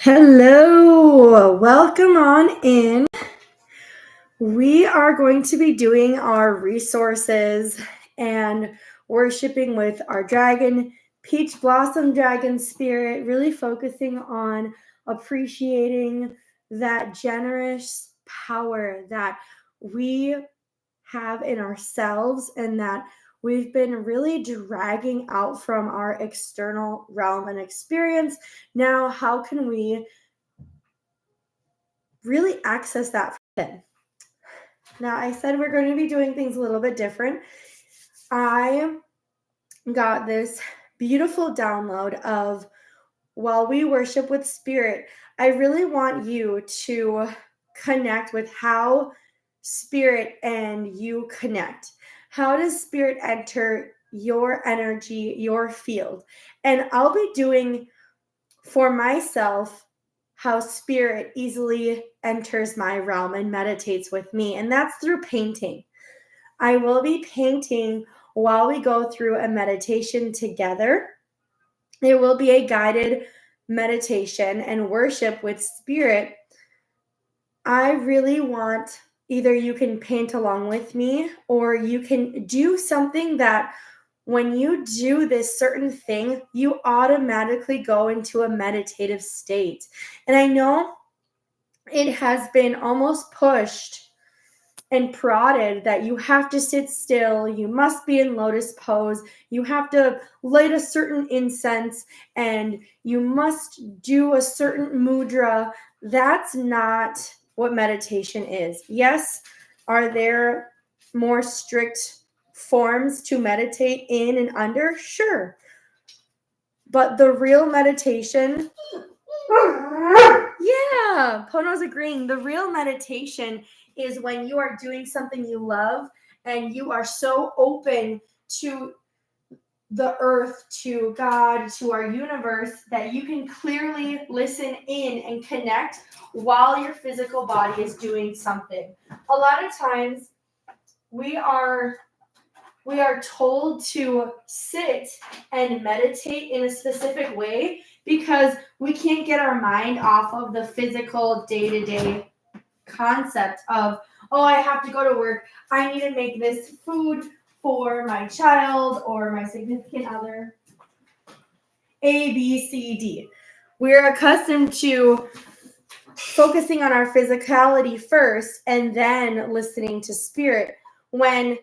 Hello, welcome on in. We are going to be doing our resources and worshiping with our dragon, Peach Blossom Dragon Spirit, really focusing on appreciating that generous power that we have in ourselves and that we've been really dragging out from our external realm and experience. Now, how can we really access that within? Now, I said we're going to be doing things a little bit different. I got this beautiful download of while we worship with spirit, I really want you to connect with how spirit and you connect. How does spirit enter your energy, your field? And I'll be doing for myself how spirit easily enters my realm and meditates with me, and that's through painting. I will be painting while we go through a meditation together. It will be a guided meditation and worship with spirit. I really want either you can paint along with me or you can do something that when you do this certain thing, you automatically go into a meditative state. And I know it has been almost pushed and prodded that you have to sit still, you must be in lotus pose, you have to light a certain incense, and you must do a certain mudra. That's not what meditation is. Yes, are there more strict forms to meditate in and under? Sure. But the real meditation, yeah, Pono's agreeing. The real meditation is when you are doing something you love and you are so open to the earth, to God, to our universe, that you can clearly listen in and connect while your physical body is doing something. A lot of times we are told to sit and meditate in a specific way because we can't get our mind off of the physical day-to-day concept of, oh, I have to go to work. I need to make this food for my child or my significant other. A, B, C, D. We're accustomed to focusing on our physicality first and then listening to spirit. When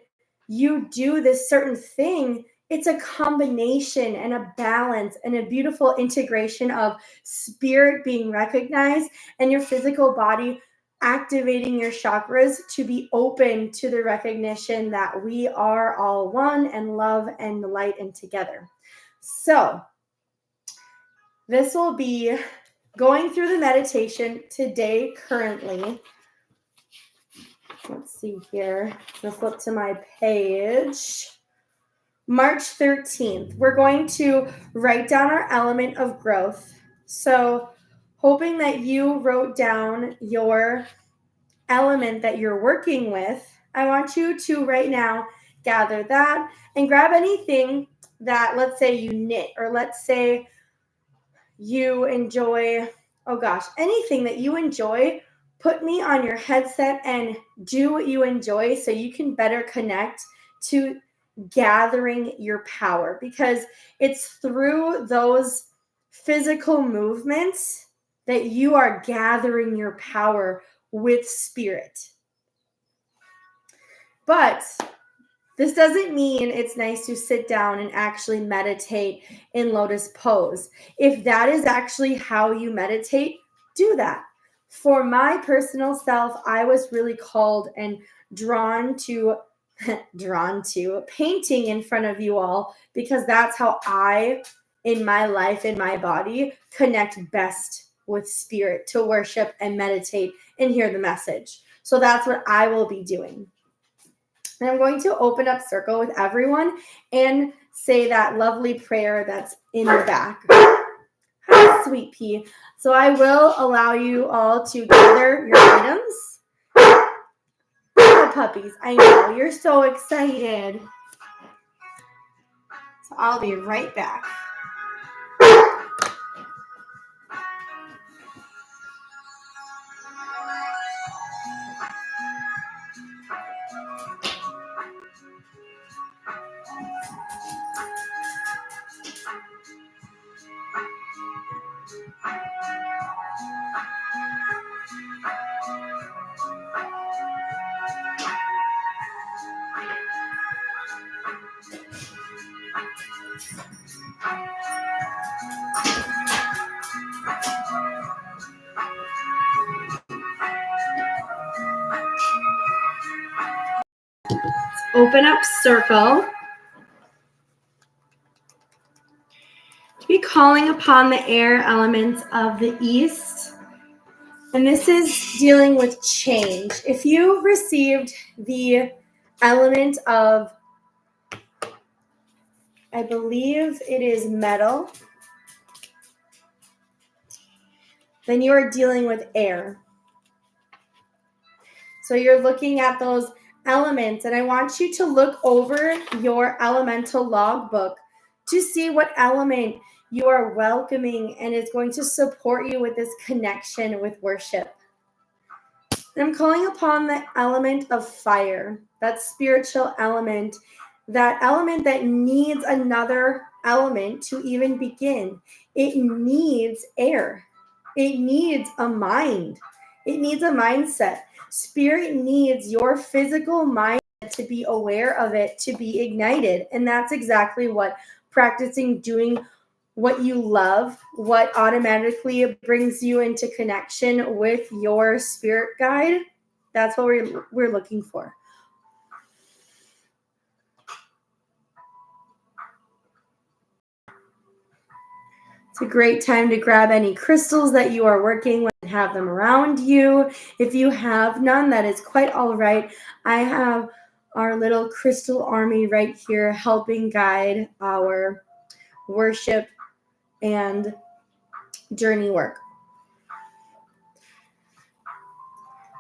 you do this certain thing, it's a combination and a balance and a beautiful integration of spirit being recognized and your physical body activating your chakras to be open to the recognition that we are all one and love and light and together. So this will be going through the meditation today currently. Let's see here. Let's flip to my page. March 13th. We're going to write down our element of growth. So hoping that you wrote down your element that you're working with, I want you to right now gather that and grab anything that, let's say you knit, or let's say you enjoy, anything that you enjoy. Put me on your headset and do what you enjoy so you can better connect to gathering your power, because it's through those physical movements that you are gathering your power with spirit. But this doesn't mean it's nice to sit down and actually meditate in lotus pose. If that is actually how you meditate, do that. For my personal self, I was really called and drawn to painting in front of you all, because that's how I, in my life, in my body, connect best with spirit to worship and meditate and hear the message. So that's what I will be doing. And I'm going to open up circle with everyone and say that lovely prayer that's in the back. Hi, sweet pea. So I will allow you all to gather your items. Oh, puppies, I know, you're so excited. So I'll be right back. open up circle. To be calling upon the air elements of the east. And this is dealing with change. If you received the element of, I believe it is metal, then you are dealing with air. So you're looking at those elements, and I want you to look over your elemental logbook to see what element you are welcoming and is going to support you with this connection with worship. And I'm calling upon the element of fire, that spiritual element, that element that needs another element to even begin. It needs air. It needs a mind. It needs a mindset. Spirit needs your physical mind to be aware of it, to be ignited. And that's exactly what practicing doing what you love, what automatically brings you into connection with your spirit guide. That's what we're looking for. It's a great time to grab any crystals that you are working with and have them around you. If you have none, that is quite all right. I have our little crystal army right here helping guide our worship and journey work.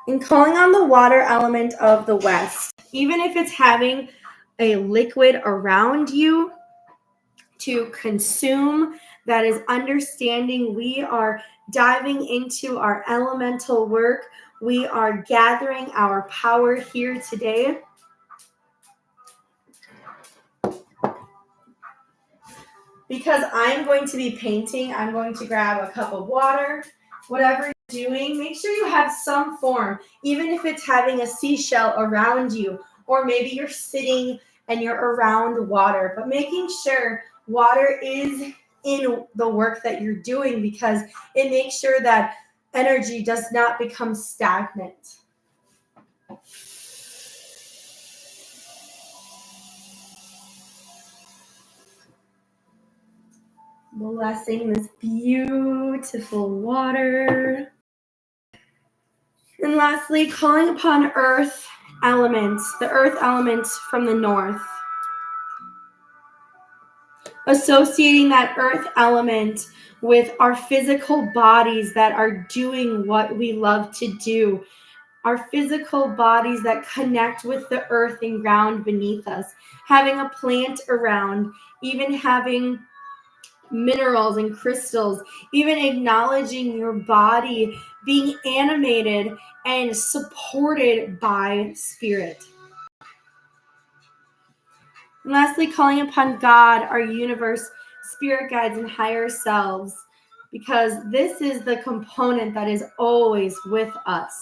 And calling on the water element of the west, even if it's having a liquid around you to consume, that is understanding we are diving into our elemental work. We are gathering our power here today. Because I'm going to be painting, I'm going to grab a cup of water. Whatever you're doing, make sure you have some form, even if it's having a seashell around you, or maybe you're sitting and you're around water, but making sure water is in the work that you're doing, because it makes sure that energy does not become stagnant. Blessing this beautiful water. And lastly, calling upon earth elements, the earth elements from the north. Associating that earth element with our physical bodies that are doing what we love to do. Our physical bodies that connect with the earth and ground beneath us. Having a plant around, even having minerals and crystals, even acknowledging your body being animated and supported by spirit. And lastly, calling upon God, our universe, spirit guides, and higher selves, because this is the component that is always with us.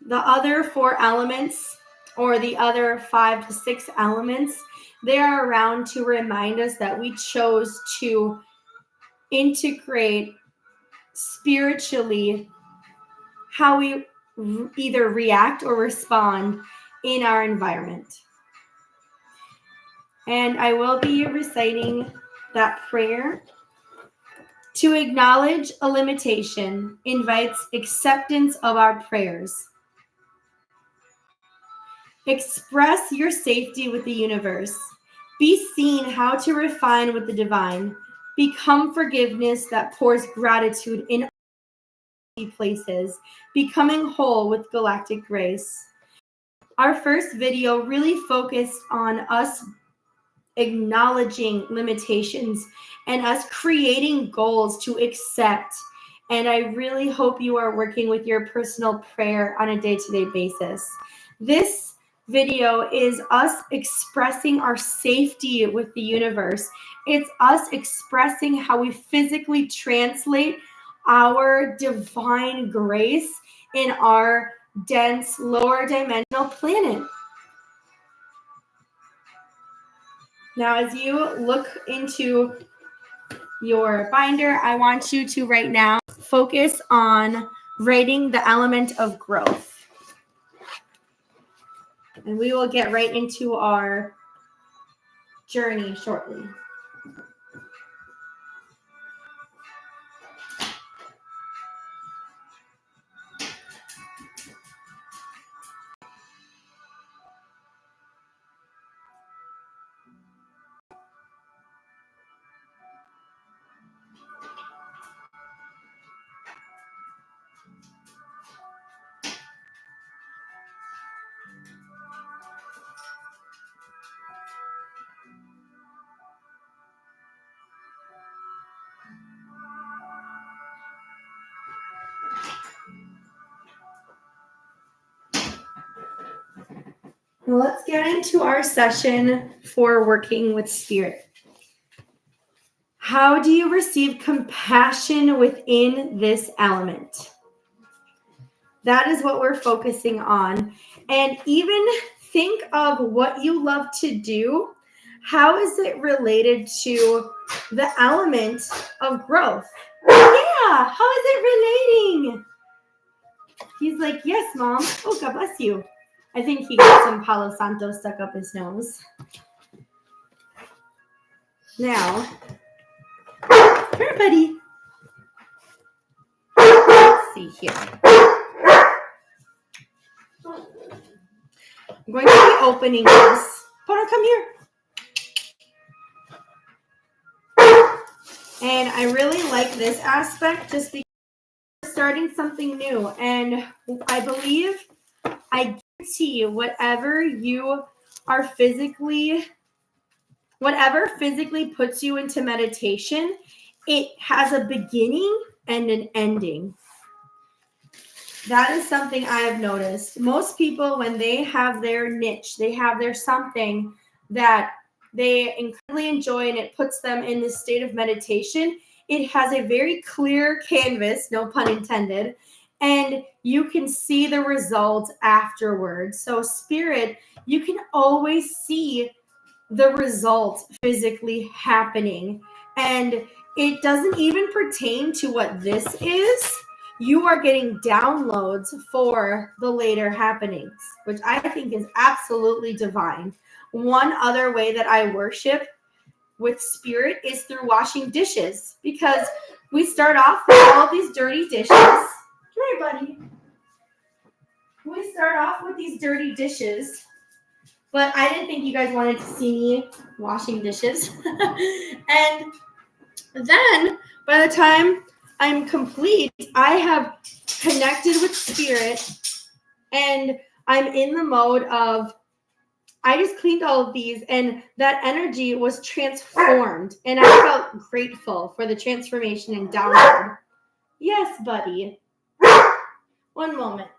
The other 4 elements, or the other 5 to 6 elements, they are around to remind us that we chose to integrate spiritually how we either react or respond in our environment. And I will be reciting that prayer. To acknowledge a limitation invites acceptance of our prayers. Express your safety with the universe. Be seen how to refine with the divine. Become forgiveness that pours gratitude in places. Becoming whole with galactic grace. Our first video really focused on us acknowledging limitations and us creating goals to accept. And I really hope you are working with your personal prayer on a day-to-day basis. This video is us expressing our safety with the universe. It's us expressing how we physically translate our divine grace in our dense, lower dimensional planet. Now, as you look into your binder, I want you to right now focus on writing the element of growth. and we will get right into our journey shortly. Well, let's get into our session for working with spirit. How do you receive compassion within this element? That is what we're focusing on. And even think of what you love to do. How is it related to the element of growth? Yeah, how is it relating? He's like, yes, Mom. Oh, God bless you. I think he got some Palo Santo stuck up his nose. Now, come here, buddy. Let's see here. I'm going to be opening this. Poro, come here. And I really like this aspect just because we're starting something new. And I believe, I guarantee you, whatever physically puts you into meditation, it has a beginning and an ending. That is something I have noticed. Most people, when they have their niche, they have their something that they incredibly enjoy and it puts them in this state of meditation, it has a very clear canvas, no pun intended, and you can see the results afterwards. So spirit, you can always see the results physically happening. And it doesn't even pertain to what this is. You are getting downloads for the later happenings, which I think is absolutely divine. One other way that I worship with spirit is through washing dishes, because we start off with all these dirty dishes. Come here, buddy. We start off with these dirty dishes, but I didn't think you guys wanted to see me washing dishes. And then by the time I'm complete, I have connected with spirit and I'm in the mode of, I just cleaned all of these and that energy was transformed and I felt grateful for the transformation and download. Yes, buddy. One moment.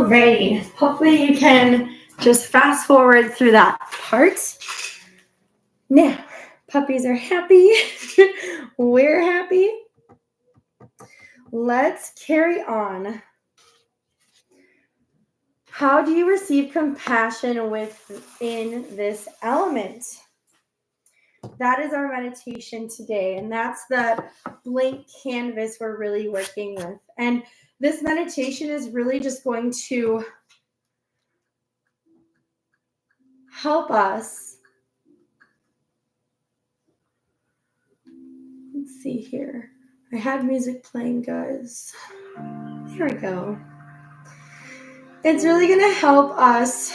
Alrighty. Hopefully you can just fast forward through that part. Now, puppies are happy. We're happy. Let's carry on. How do you receive compassion within this element? That is our meditation today, and that's the blank canvas we're really working with. And this meditation is really just going to help us. Let's see here. I had music playing, guys. Here we go. It's really going to help us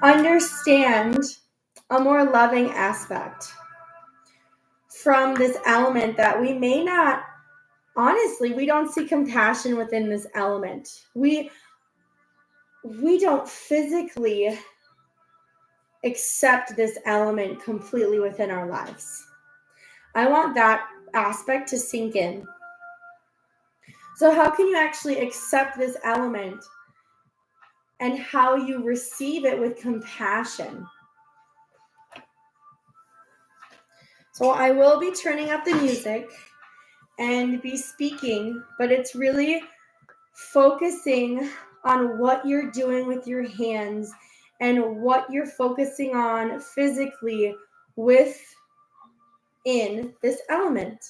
understand a more loving aspect from this element that we may not, honestly, we don't see compassion within this element. We don't physically accept this element completely within our lives. I want that aspect to sink in. So how can you actually accept this element and how you receive it with compassion? So I will be turning up the music and be speaking, but it's really focusing on what you're doing with your hands and what you're focusing on physically within this element.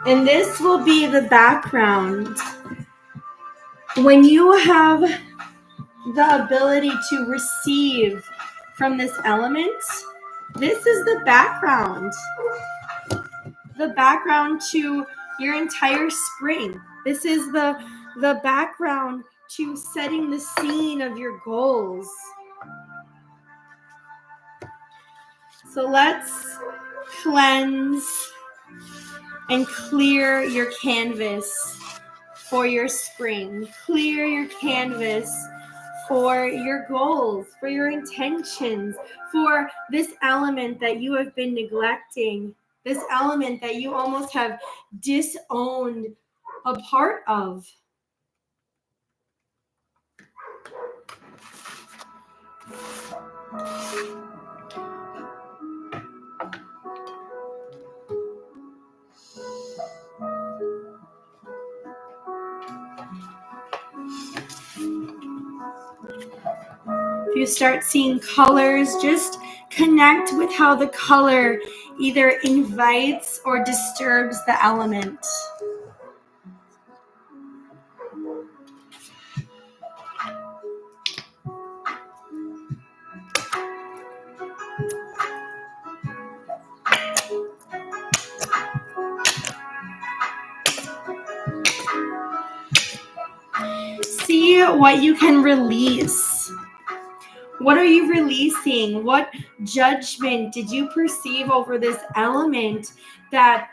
And this will be the background. When you have the ability to receive from this element, this is the background. The background to your entire spring. This is the background to setting the scene of your goals. So let's cleanse and clear your canvas for your spring. Clear your canvas for your goals, for your intentions, for this element that you have been neglecting, this element that you almost have disowned a part of. If you start seeing colors, just connect with how the color either invites or disturbs the element. See what you can release. What are you releasing? What judgment did you perceive over this element that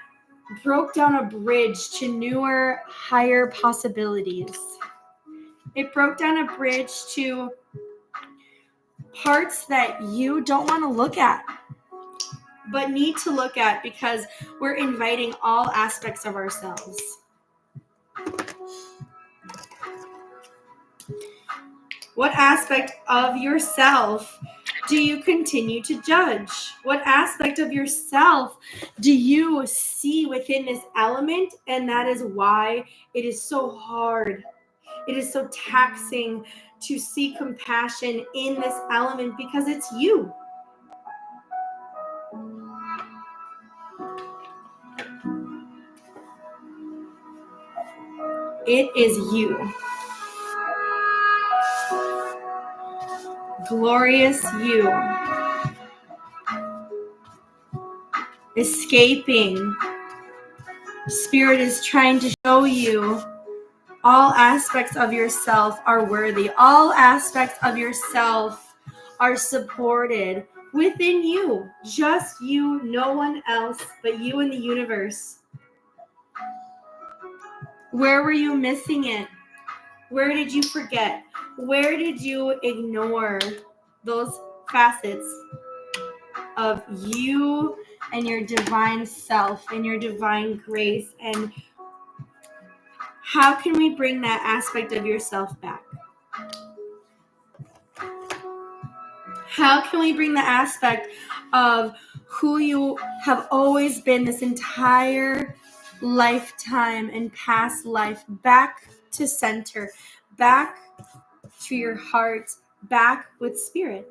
broke down a bridge to newer, higher possibilities? It broke down a bridge to parts that you don't want to look at, but need to look at because we're inviting all aspects of ourselves. What aspect of yourself do you continue to judge? What aspect of yourself do you see within this element? And that is why it is so hard. It is so taxing to see compassion in this element because it's you. It is you. Glorious you. Escaping. Spirit is trying to show you All aspects of yourself are worthy. All aspects of yourself are supported within you. Just you, no one else but you and the universe. Where were you missing it? Where did you forget? Where did you ignore those facets of you and your divine self and your divine grace? And how can we bring that aspect of yourself back? How can we bring the aspect of who you have always been this entire lifetime and past life back to center, back to your heart, back with spirit,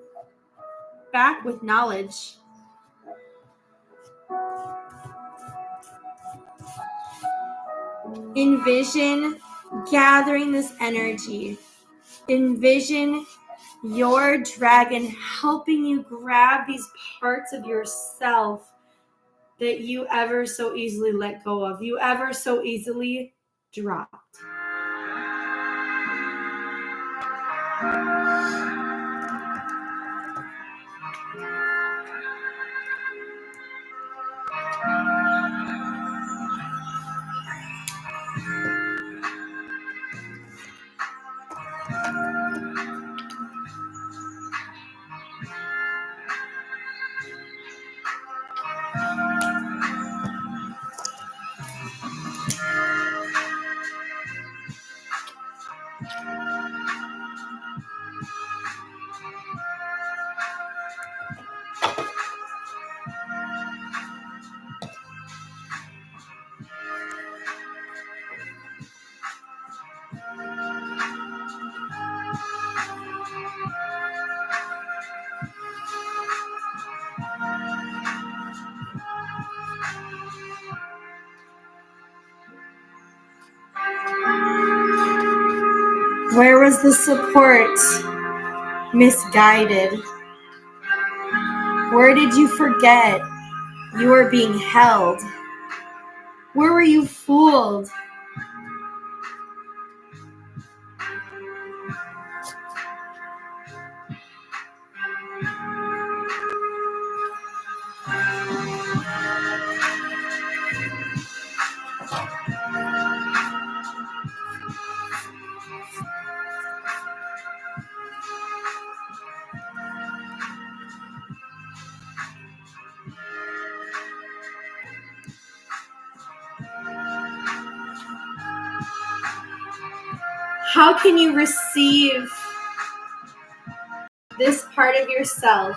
back with knowledge? Envision gathering this energy. Envision your dragon helping you grab these parts of yourself that you ever so easily let go of, you ever so easily dropped. Where was the support misguided? Where did you forget you were being held? Where were you fooled? How can you receive this part of yourself?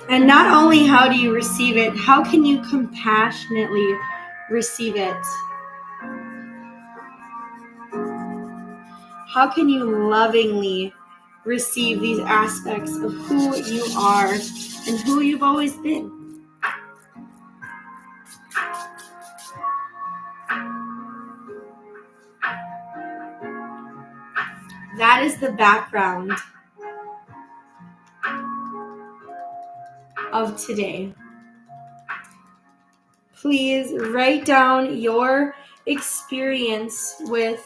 And not only how do you receive it, how can you compassionately receive it? How can you lovingly receive these aspects of who you are and who you've always been? That is the background of today. Please write down your experience with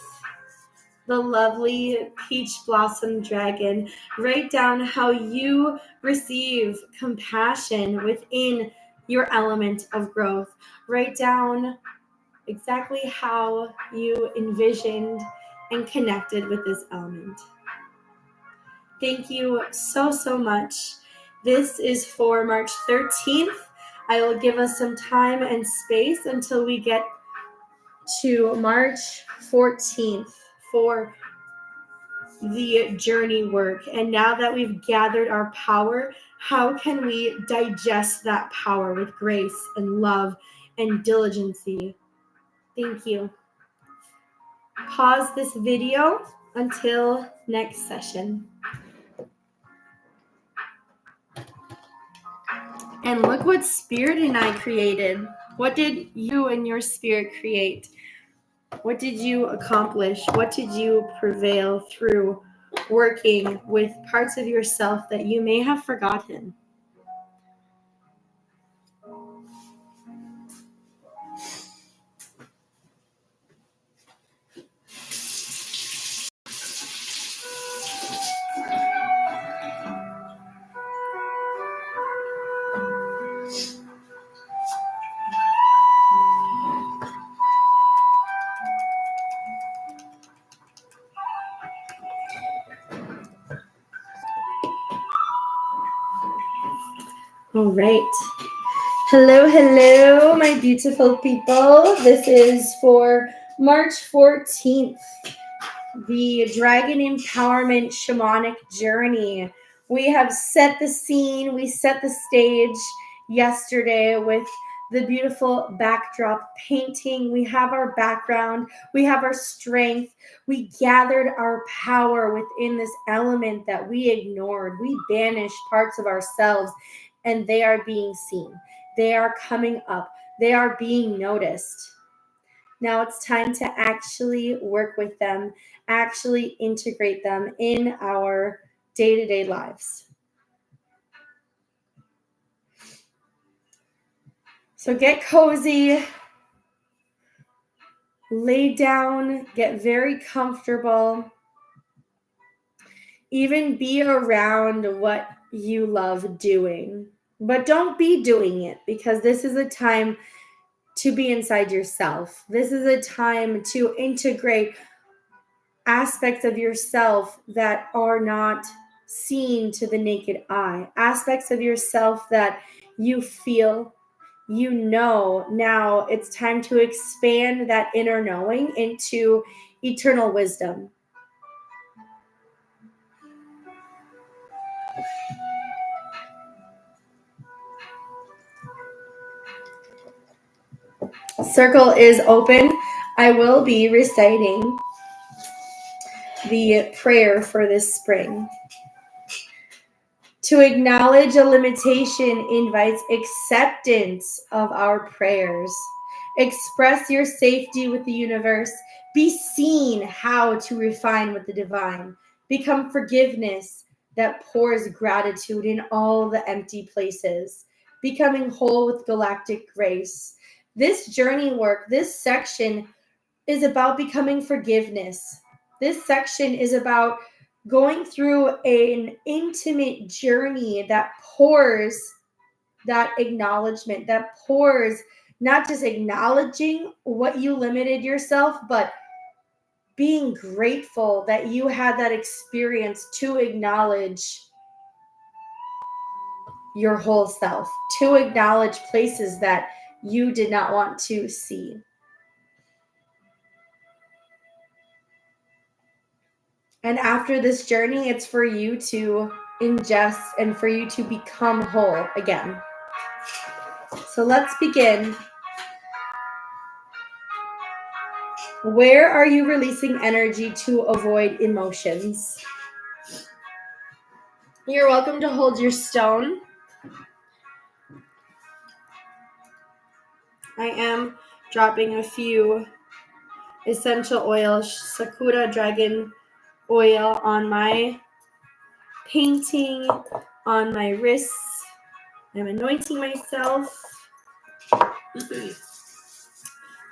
the lovely peach blossom dragon. Write down how you receive compassion within your element of growth. Write down exactly how you envisioned and connected with this element. Thank you so, so much. This is for March 13th. I will give us some time and space until we get to March 14th for the journey work. And now that we've gathered our power, how can we digest that power with grace and love and diligency? Thank you. Pause this video until next session. And look what Spirit and I created. What did you and your spirit create? What did you accomplish? What did you prevail through working with parts of yourself that you may have forgotten? All right. Hello, my beautiful people. This is for March 14th, the Dragon Empowerment Shamanic Journey. We have set the scene, we set the stage yesterday with the beautiful backdrop painting. We have our background, we have our strength. We gathered our power within this element that we ignored. We banished parts of ourselves, and they are being seen. They are coming up. They are being noticed. Now it's time to actually work with them, actually integrate them in our day-to-day lives. So get cozy, lay down, get very comfortable, even be around what you love doing. But don't be doing it, because this is a time to be inside yourself. This is a time to integrate aspects of yourself that are not seen to the naked eye, aspects of yourself that you feel, you know. Now it's time to expand that inner knowing into eternal wisdom. Circle is open. I will be reciting the prayer for this spring. To acknowledge a limitation invites acceptance of our prayers. Express your safety with the universe. Be seen how to refine with the divine. Become forgiveness that pours gratitude in all the empty places. Becoming whole with galactic grace. This journey work, this section is about becoming forgiveness. This section is about going through an intimate journey that pours that acknowledgement, that pours not just acknowledging what you limited yourself, but being grateful that you had that experience to acknowledge your whole self, to acknowledge places that you did not want to see. And after this journey, it's for you to ingest and for you to become whole again. So let's begin. Where are you releasing energy to avoid emotions? You're welcome to hold your stone. I am dropping a few essential oils, Sakura Dragon oil on my painting, on my wrists. I'm anointing myself.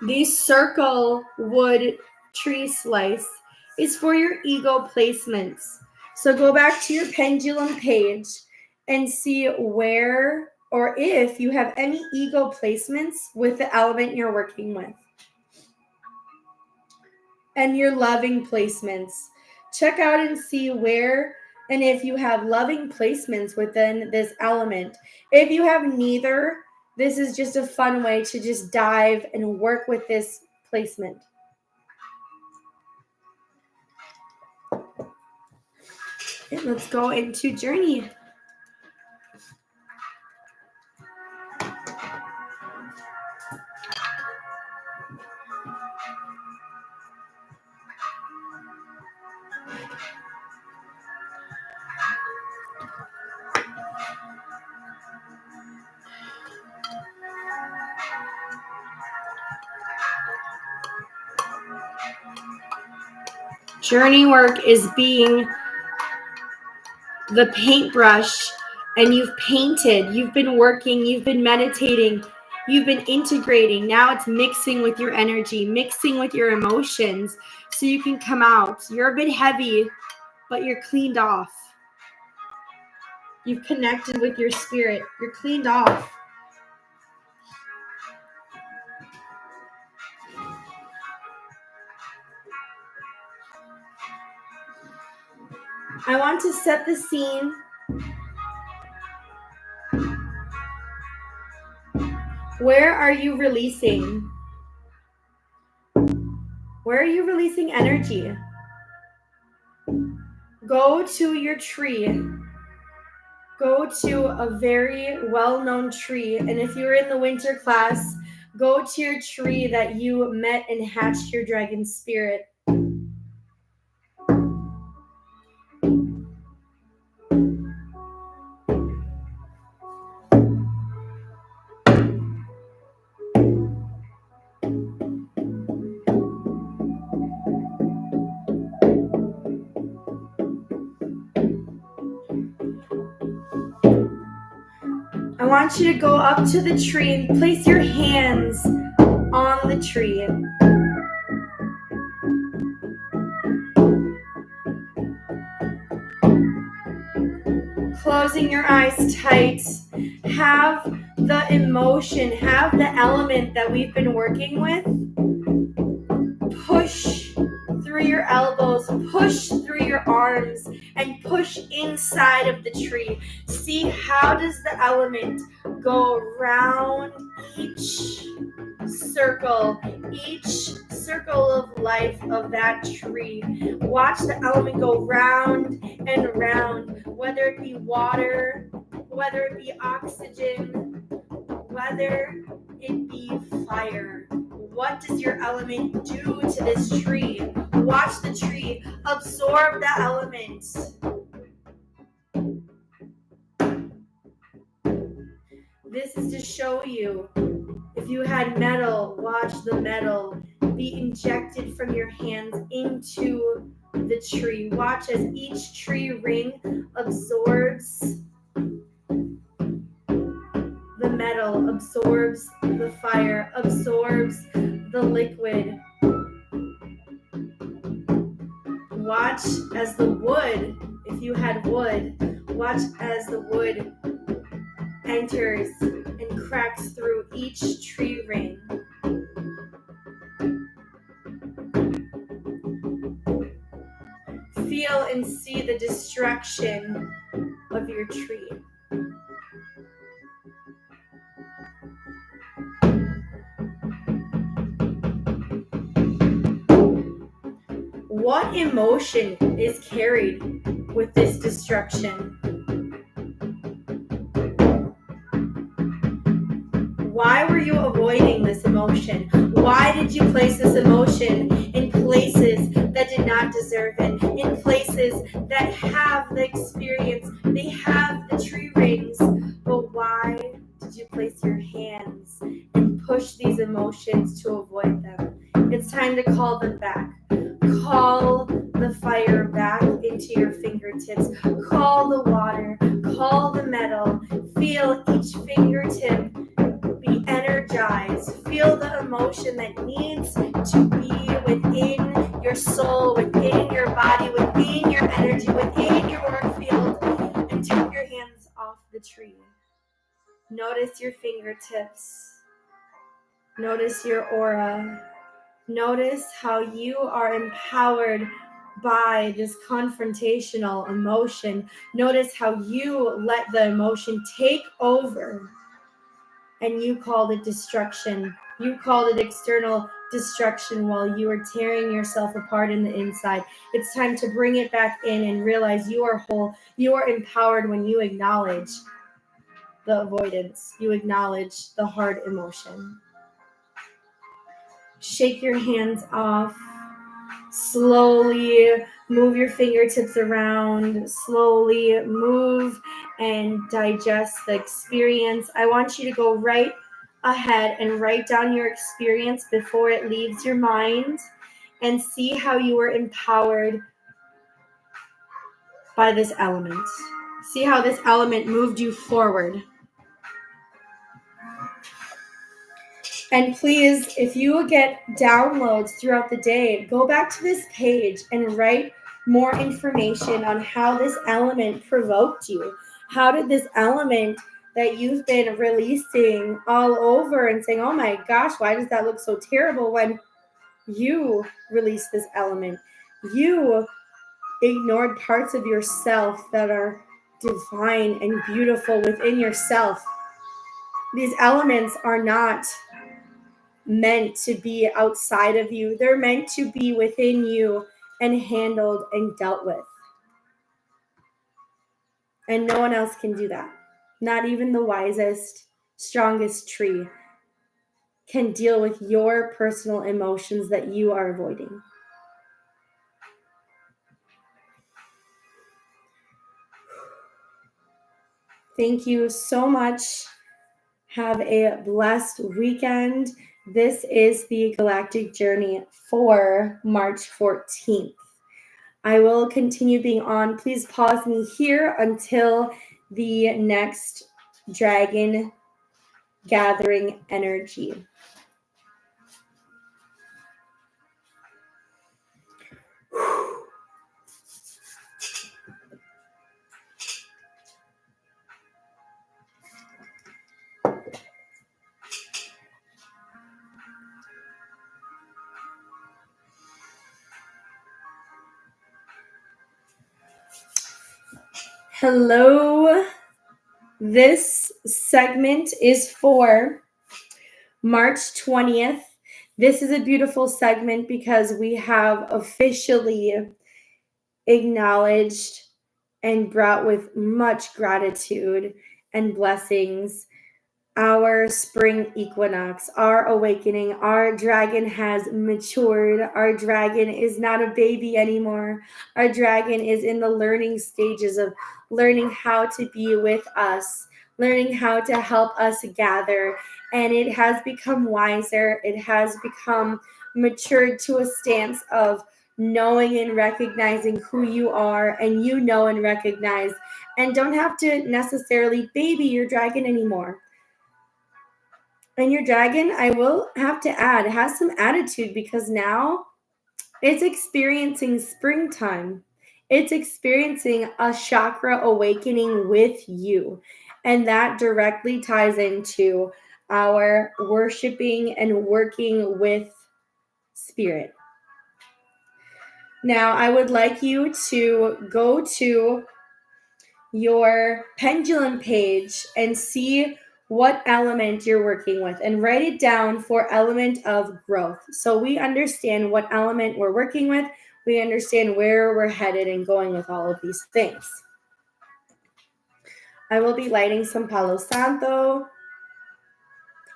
The circle wood tree slice is for your ego placements. So go back to your pendulum page and see where or if you have any ego placements with the element you're working with. And your loving placements. Check out and see where and if you have loving placements within this element. If you have neither, this is just a fun way to just dive and work with this placement. Okay, let's go into journey. Journey work is being the paintbrush, and you've painted, you've been working, you've been meditating, you've been integrating. Now it's mixing with your energy, mixing with your emotions, so you can come out. You're a bit heavy, but you're cleaned off. You've connected with your spirit. You're cleaned off. I want to set the scene. Where are you releasing? Where are you releasing energy? Go to your tree. Go to a very well-known tree. And if you're in the winter class, go to your tree that you met and hatched your dragon spirit. I want you to go up to the tree and place your hands on the tree. Closing your eyes tight. Have the emotion, have the element that we've been working with. Push through your elbows, push through your arms, and push inside of the tree. See, how does the element go around each circle of life of that tree. Watch the element go round and round, whether it be water, whether it be oxygen, whether it be fire. What does your element do to this tree? Watch the tree absorb the element. This is to show you, if you had metal, watch the metal be injected from your hands into the tree. Watch as each tree ring absorbs the metal, absorbs the fire, absorbs the liquid. Watch as the wood, if you had wood, watch as the wood enters and cracks through each tree ring. Feel and see the destruction of your tree. What emotion is carried with this destruction? Why were you avoiding this emotion? Why did you place this emotion in places that did not deserve it? In places that have the experience, they have the tree rings, but why did you place your hands and push these emotions to avoid them? It's time to call them back. Call the fire back into your fingertips. Call the water. Call the metal. Feel each fingertip be energized. Feel the emotion that needs to be within your soul, within your body, within your energy, within your aura field, and take your hands off the tree. Notice your fingertips. Notice your aura. Notice how you are empowered by this confrontational emotion. Notice how you let the emotion take over, and you called it destruction. You called it external destruction while you were tearing yourself apart in the inside. It's time to bring it back in and realize you are whole. You are empowered when you acknowledge the avoidance. You acknowledge the hard emotion. Shake your hands off. slowly move your fingertips around, slowly move and digest the experience. I want you to go right ahead and write down your experience before it leaves your mind and see how you were empowered by this element. See how this element moved you forward. And please, if you get downloads throughout the day, go back to this page and write more information on how this element provoked you. How did this element that you've been releasing all over and saying, oh my gosh, why does that look so terrible, when you released this element? You ignored parts of yourself that are divine and beautiful within yourself. These elements are not meant to be outside of you. They're meant to be within you and handled and dealt with. And no one else can do that. Not even the wisest, strongest tree can deal with your personal emotions that you are avoiding. Thank you so much. Have a blessed weekend. This is the Galactic Journey for March 14th. I will continue being on. Please pause me here until the next dragon gathering energy. Hello. This segment is for March 20th. This is a beautiful segment because we have officially acknowledged and brought with much gratitude and blessings our spring equinox, our awakening. Our dragon has matured. Our dragon is not a baby anymore. Our dragon is in the learning stages of learning how to be with us, learning how to help us gather. And it has become wiser. It has become matured to a stance of knowing and recognizing who you are, and you know and recognize, and don't have to necessarily baby your dragon anymore. And your dragon, I will have to add, has some attitude because now it's experiencing springtime. It's experiencing a chakra awakening with you. And that directly ties into our worshiping and working with spirit. Now, I would like you to go to your pendulum page and see what element you're working with and write it down for element of growth. So we understand what element we're working with. We understand where we're headed and going with all of these things. I will be lighting some Palo Santo,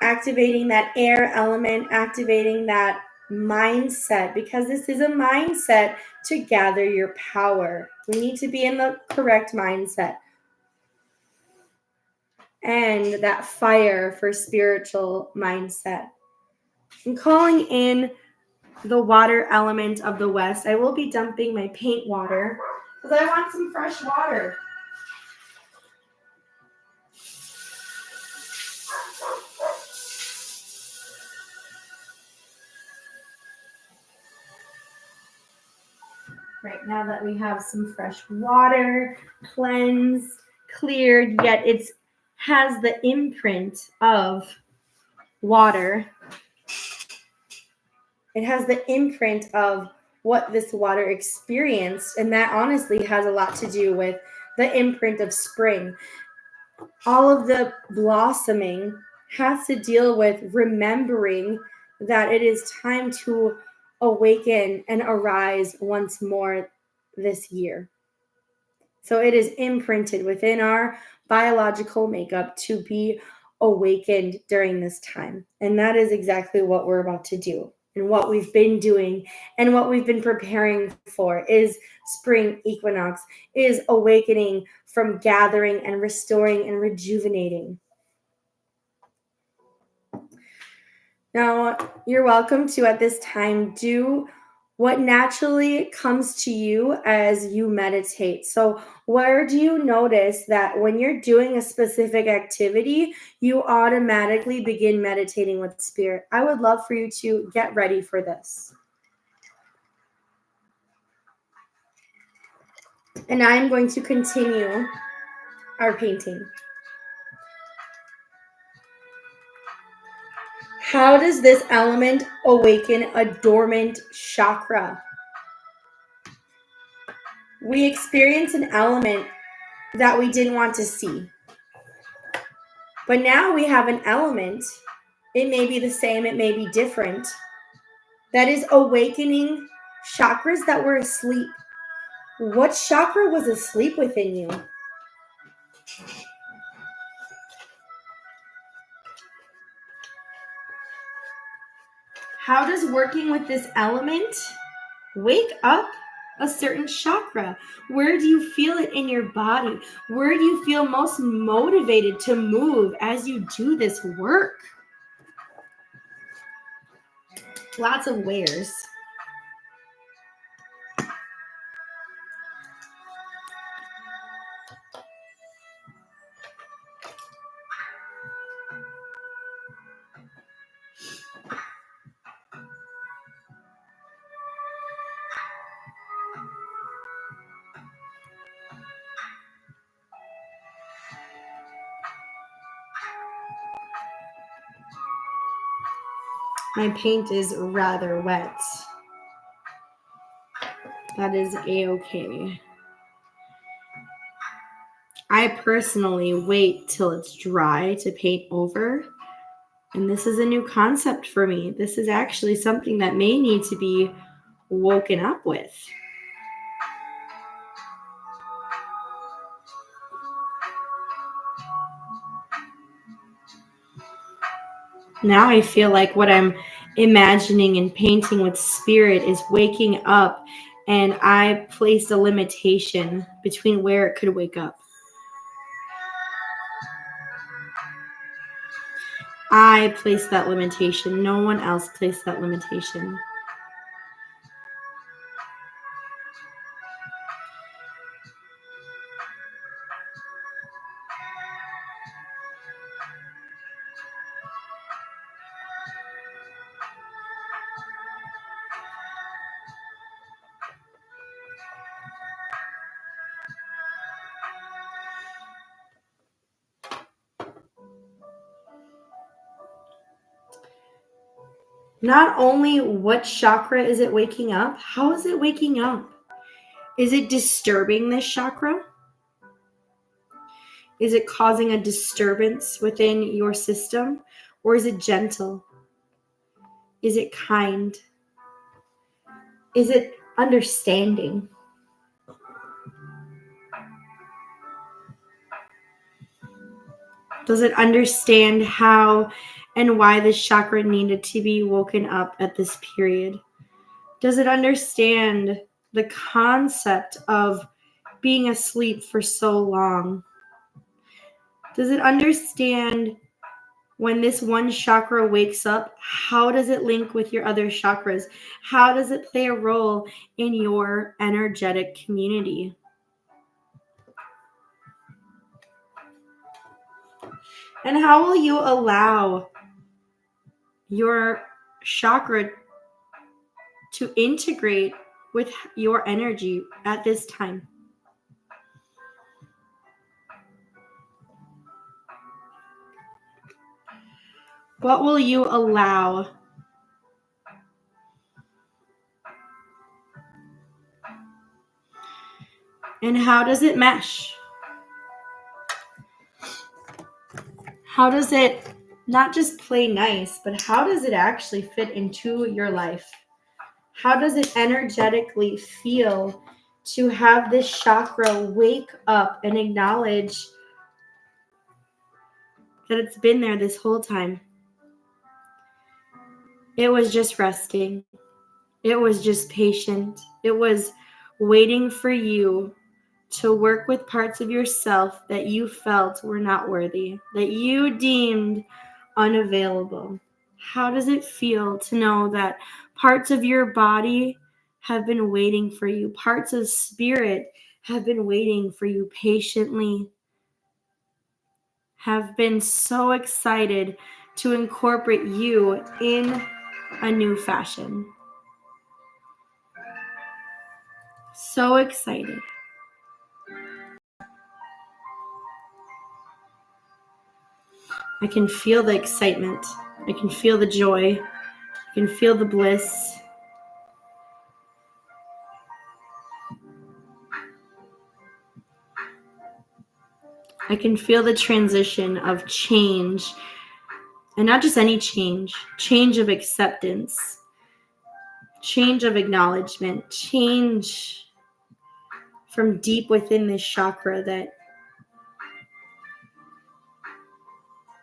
activating that air element, activating that mindset, because this is a mindset to gather your power. We need to be in the correct mindset. And that fire for spiritual mindset. I'm calling in the water element of the West. I will be dumping my paint water because I want some fresh water. Right now that we have some fresh water, cleansed, cleared, yet it has the imprint of water. It has the imprint of what this water experienced, and that honestly has a lot to do with the imprint of spring. All of the blossoming has to deal with remembering that it is time to awaken and arise once more this year. So it is imprinted within our biological makeup to be awakened during this time. And that is exactly what we're about to do. and what we've been doing and what we've been preparing for is spring equinox, is awakening from gathering and restoring and rejuvenating. Now, you're welcome to, at this time, do what naturally comes to you as you meditate. So, where do you notice that when you're doing a specific activity, you automatically begin meditating with spirit? I would love for you to get ready for this. And I'm going to continue our painting. How does this element awaken a dormant chakra? We experience an element that we didn't want to see. But now we have an element, it may be the same, it may be different, that is awakening chakras that were asleep. What chakra was asleep within you? How does working with this element wake up a certain chakra? Where do you feel it in your body? Where do you feel most motivated to move as you do this work? Lots of wheres. My paint is rather wet. That is a-okay. I personally wait till it's dry to paint over. And this is a new concept for me. This is actually something that may need to be woken up with. Now I feel like what I'm imagining and painting with spirit is waking up, and I placed a limitation between where it could wake up. I placed that limitation. No one else placed that limitation. Not only what chakra is it waking up, how is it waking up? Is it disturbing this chakra? Is it causing a disturbance within your system? Or is it gentle? Is it kind? Is it understanding? Does it understand how and why this chakra needed to be woken up at this period? Does it understand the concept of being asleep for so long? Does it understand when this one chakra wakes up, how does it link with your other chakras? How does it play a role in your energetic community? And how will you allow your chakra to integrate with your energy at this time? What will you allow? And how does it mesh? How does it not just play nice, but how does it actually fit into your life? How does it energetically feel to have this chakra wake up and acknowledge that it's been there this whole time? It was just resting. It was just patient. It was waiting for you to work with parts of yourself that you felt were not worthy, that you deemed unavailable. How does it feel to know that parts of your body have been waiting for you? Parts of spirit have been waiting for you patiently, have been so excited to incorporate you in a new fashion. So excited. I can feel the excitement. I can feel the joy. I can feel the bliss. I can feel the transition of change, and not just any change of acceptance, change of acknowledgement, change from deep within this chakra that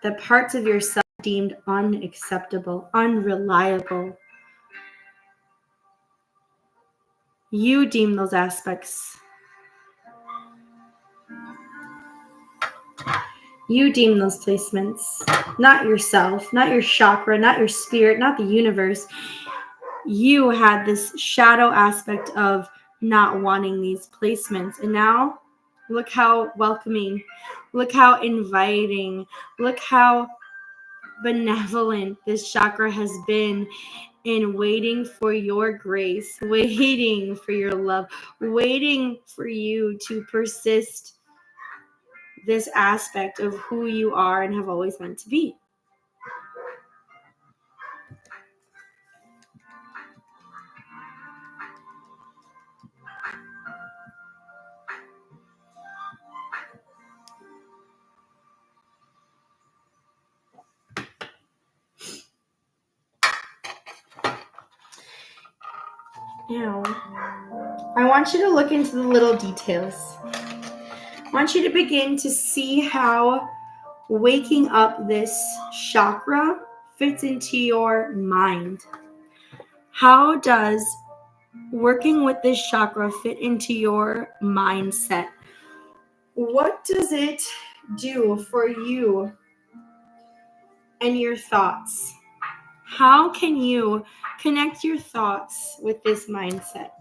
the parts of yourself deemed unacceptable, unreliable. You deem those aspects. You deem those placements, not yourself, not your chakra, not your spirit, not the universe. You had this shadow aspect of not wanting these placements. And now, look how welcoming, look how inviting, look how benevolent this chakra has been in waiting for your grace, waiting for your love, waiting for you to persist this aspect of who you are and have always meant to be. Now, I want you to look into the little details. I want you to begin to see how waking up this chakra fits into your mind. How does working with this chakra fit into your mindset? What does it do for you and your thoughts? How can you connect your thoughts with this mindset?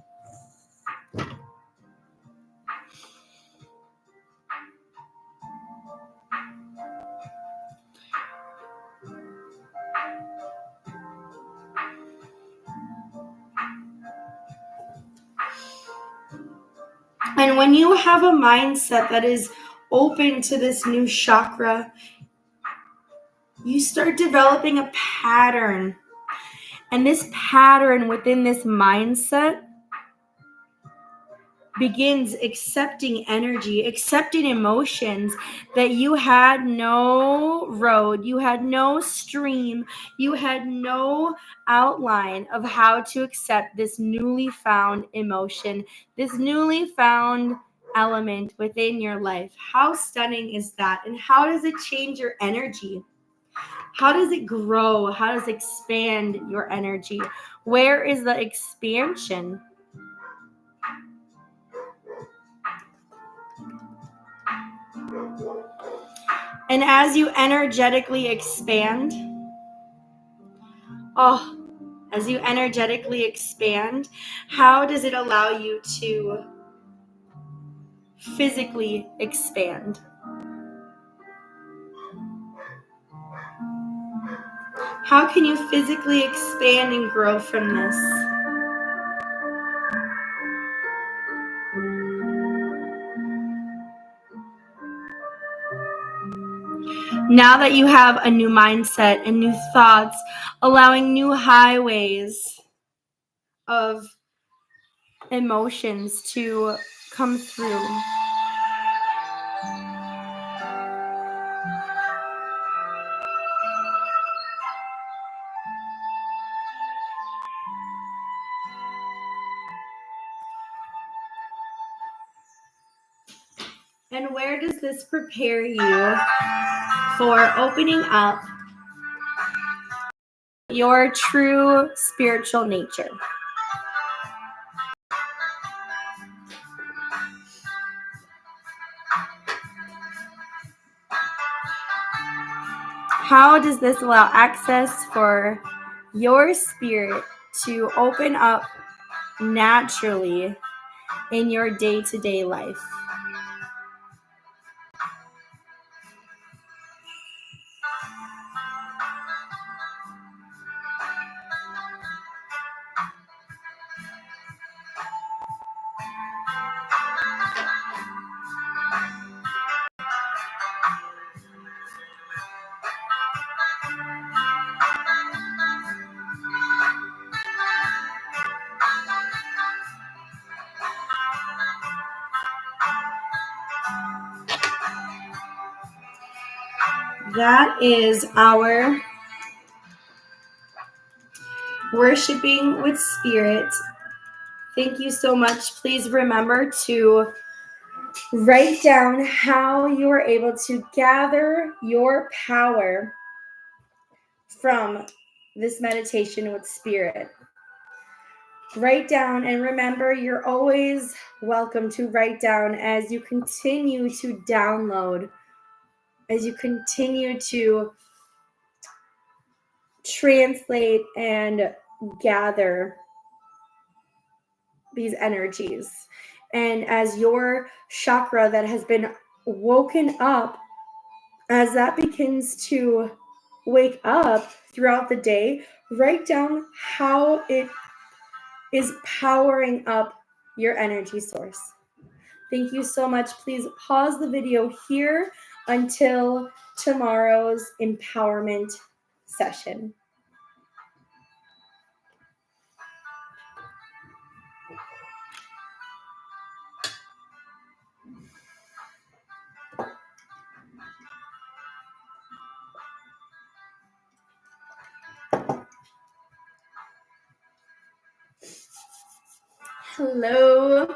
And when you have a mindset that is open to this new chakra, you start developing a pattern. And this pattern within this mindset begins accepting energy, accepting emotions that you had no road, you had no stream, you had no outline of how to accept this newly found emotion, this newly found element within your life. How stunning is that? And how does it change your energy? How does it grow? How does it expand your energy? Where is the expansion? And as you energetically expand, how does it allow you to physically expand? How can you physically expand and grow from this? Now that you have a new mindset and new thoughts, allowing new highways of emotions to come through. And where does this prepare you for opening up your true spiritual nature. How does this allow access for your spirit to open up naturally in your day-to-day life? That is our worshiping with spirit. Thank you so much. Please remember to write down how you are able to gather your power from this meditation with spirit. Write down, and remember, you're always welcome to write down as you continue to download, as you continue to translate and gather these energies. And as your chakra that has been woken up, as that begins to wake up throughout the day, write down how it is powering up your energy source. Thank you so much. Please pause the video here until tomorrow's empowerment session. Hello.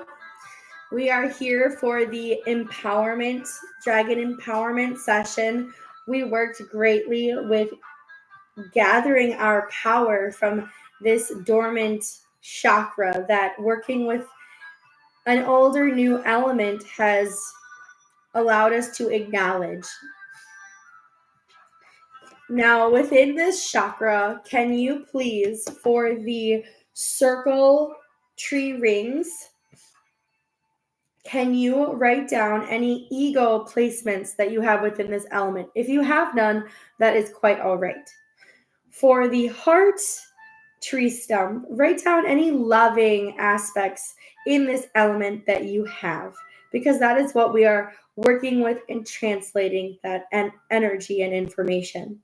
We are here for the empowerment, dragon empowerment session. We worked greatly with gathering our power from this dormant chakra that working with an older new element has allowed us to acknowledge. Now, within this chakra, can you please, for the circle tree rings, can you write down any ego placements that you have within this element? If you have none, that is quite all right. For the heart tree stem, write down any loving aspects in this element that you have, because that is what we are working with and translating that energy and information.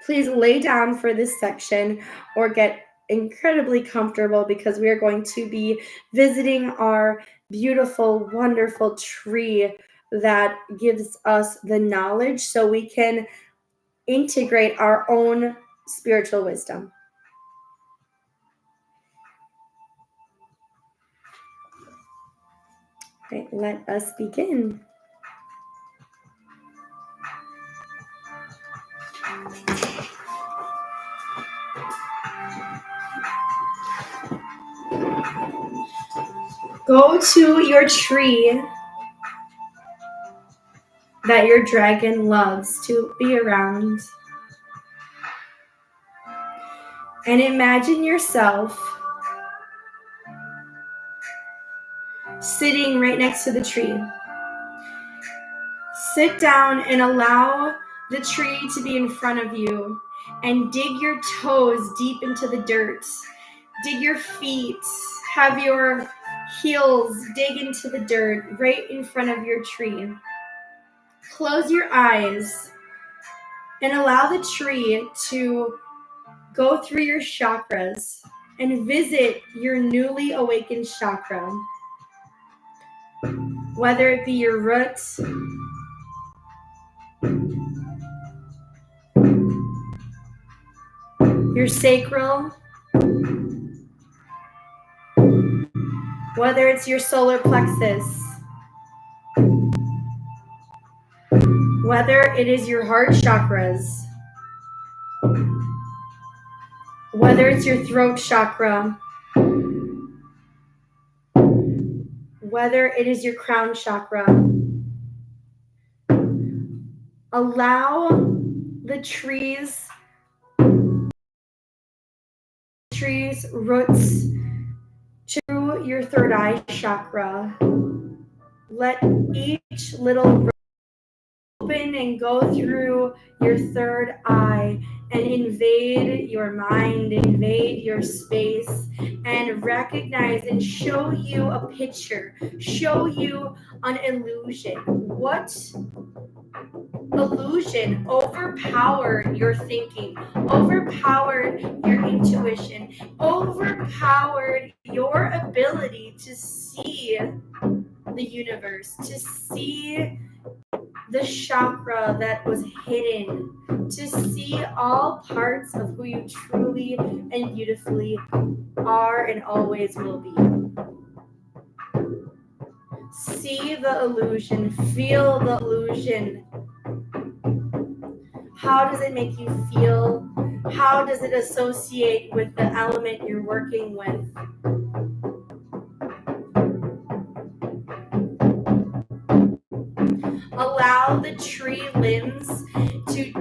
Please lay down for this section or get incredibly comfortable, because we are going to be visiting our beautiful, wonderful tree that gives us the knowledge so we can integrate our own spiritual wisdom. Okay, let us begin. Go to your tree that your dragon loves to be around, and imagine yourself sitting right next to the tree. Sit down and allow the tree to be in front of you, and dig your toes deep into the dirt. Dig your feet, have your heels dig into the dirt right in front of your tree. Close your eyes and allow the tree to go through your chakras and visit your newly awakened chakra. Whether it be your roots, your sacral, whether it's your solar plexus, whether it is your heart chakras, whether it's your throat chakra, whether it is your crown chakra. Allow the trees, roots to your third eye chakra. Let each little root open and go through your third eye and invade your mind, invade your space, and recognize and show you a picture, show you an illusion. What illusion overpowered your thinking, overpowered your intuition, overpowered your ability to see the universe, to see the chakra that was hidden, to see all parts of who you truly and beautifully are and always will be. See the illusion, feel the illusion. How does it make you feel? How does it associate with the element you're working with? Allow the tree limbs to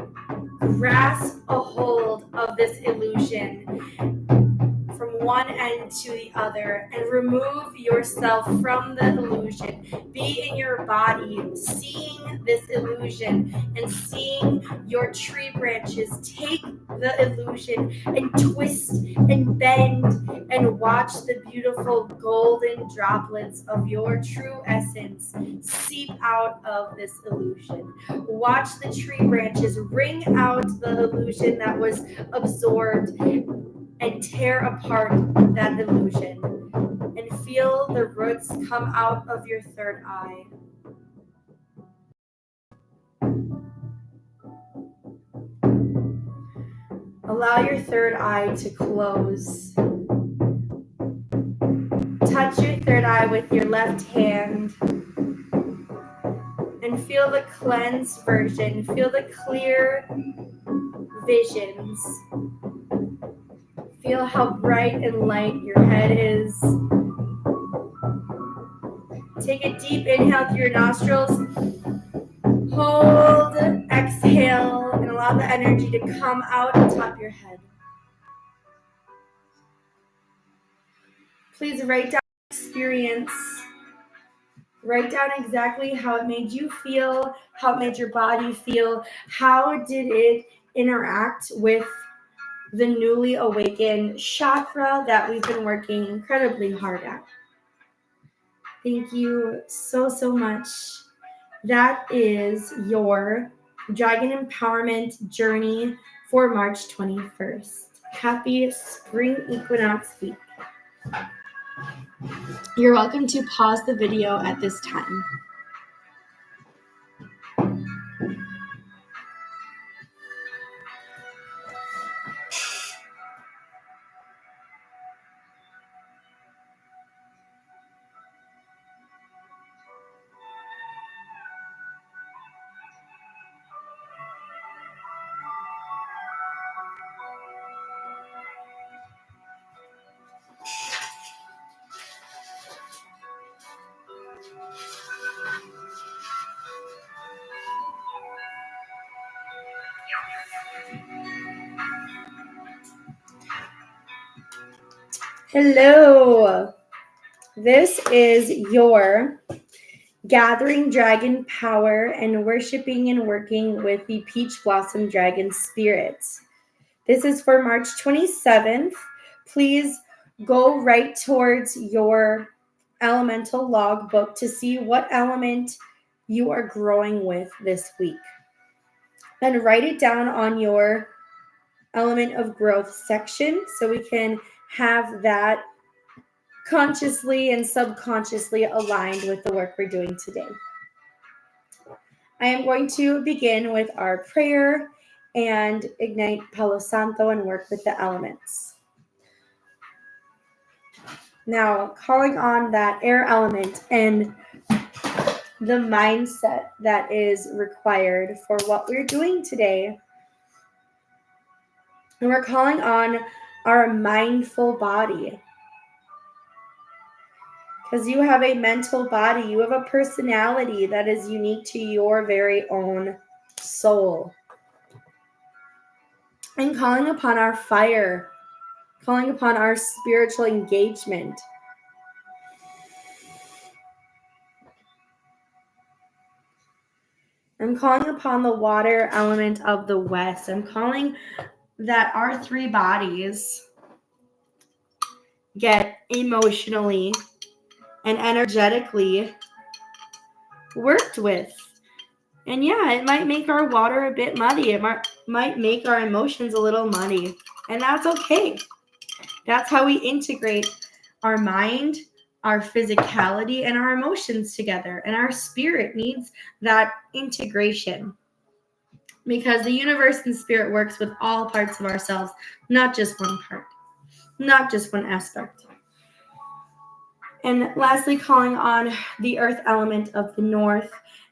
grasp a hold of this illusion from one end to the other and remove yourself from the illusion. Be in your body, seeing this illusion and seeing your tree branches take the illusion and twist and bend and watch the beautiful golden droplets of your true essence seep out of this illusion. Watch the tree branches wring out the illusion that was absorbed and tear apart that illusion, and feel the roots come out of your third eye. Allow your third eye to close. Touch your third eye with your left hand and feel the cleansed version. Feel the clear visions. Feel how bright and light your head is. Take a deep inhale through your nostrils. Hold, exhale, and allow the energy to come out on top of your head. Please write down your experience. Write down exactly how it made you feel, how it made your body feel, how did it interact with the newly awakened chakra that we've been working incredibly hard at. Thank you so, so much. That is your Dragon Empowerment Journey for March 21st. Happy Spring Equinox Week. You're welcome to pause the video at this time. Hello. This is your Gathering Dragon Power and Worshiping and Working with the Peach Blossom Dragon Spirits. This is for March 27th. Please go right towards your elemental logbook to see what element you are growing with this week. And write it down on your element of growth section so we can have that consciously and subconsciously aligned with the work we're doing today. I am going to begin with our prayer and ignite Palo Santo and work with the elements. Now, calling on that air element and the mindset that is required for what we're doing today. And we're calling on are a mindful body. Because you have a mental body, you have a personality that is unique to your very own soul. And calling upon our fire, calling upon our spiritual engagement. I'm calling upon the water element of the West. I'm calling that our three bodies get emotionally and energetically worked with. And yeah, it might make our water a bit muddy. It might make our emotions a little muddy. And that's okay. That's how we integrate our mind, our physicality, and our emotions together. And our spirit needs that integration. Because the universe and spirit works with all parts of ourselves, not just one part, not just one aspect. And lastly, calling on the earth element of the north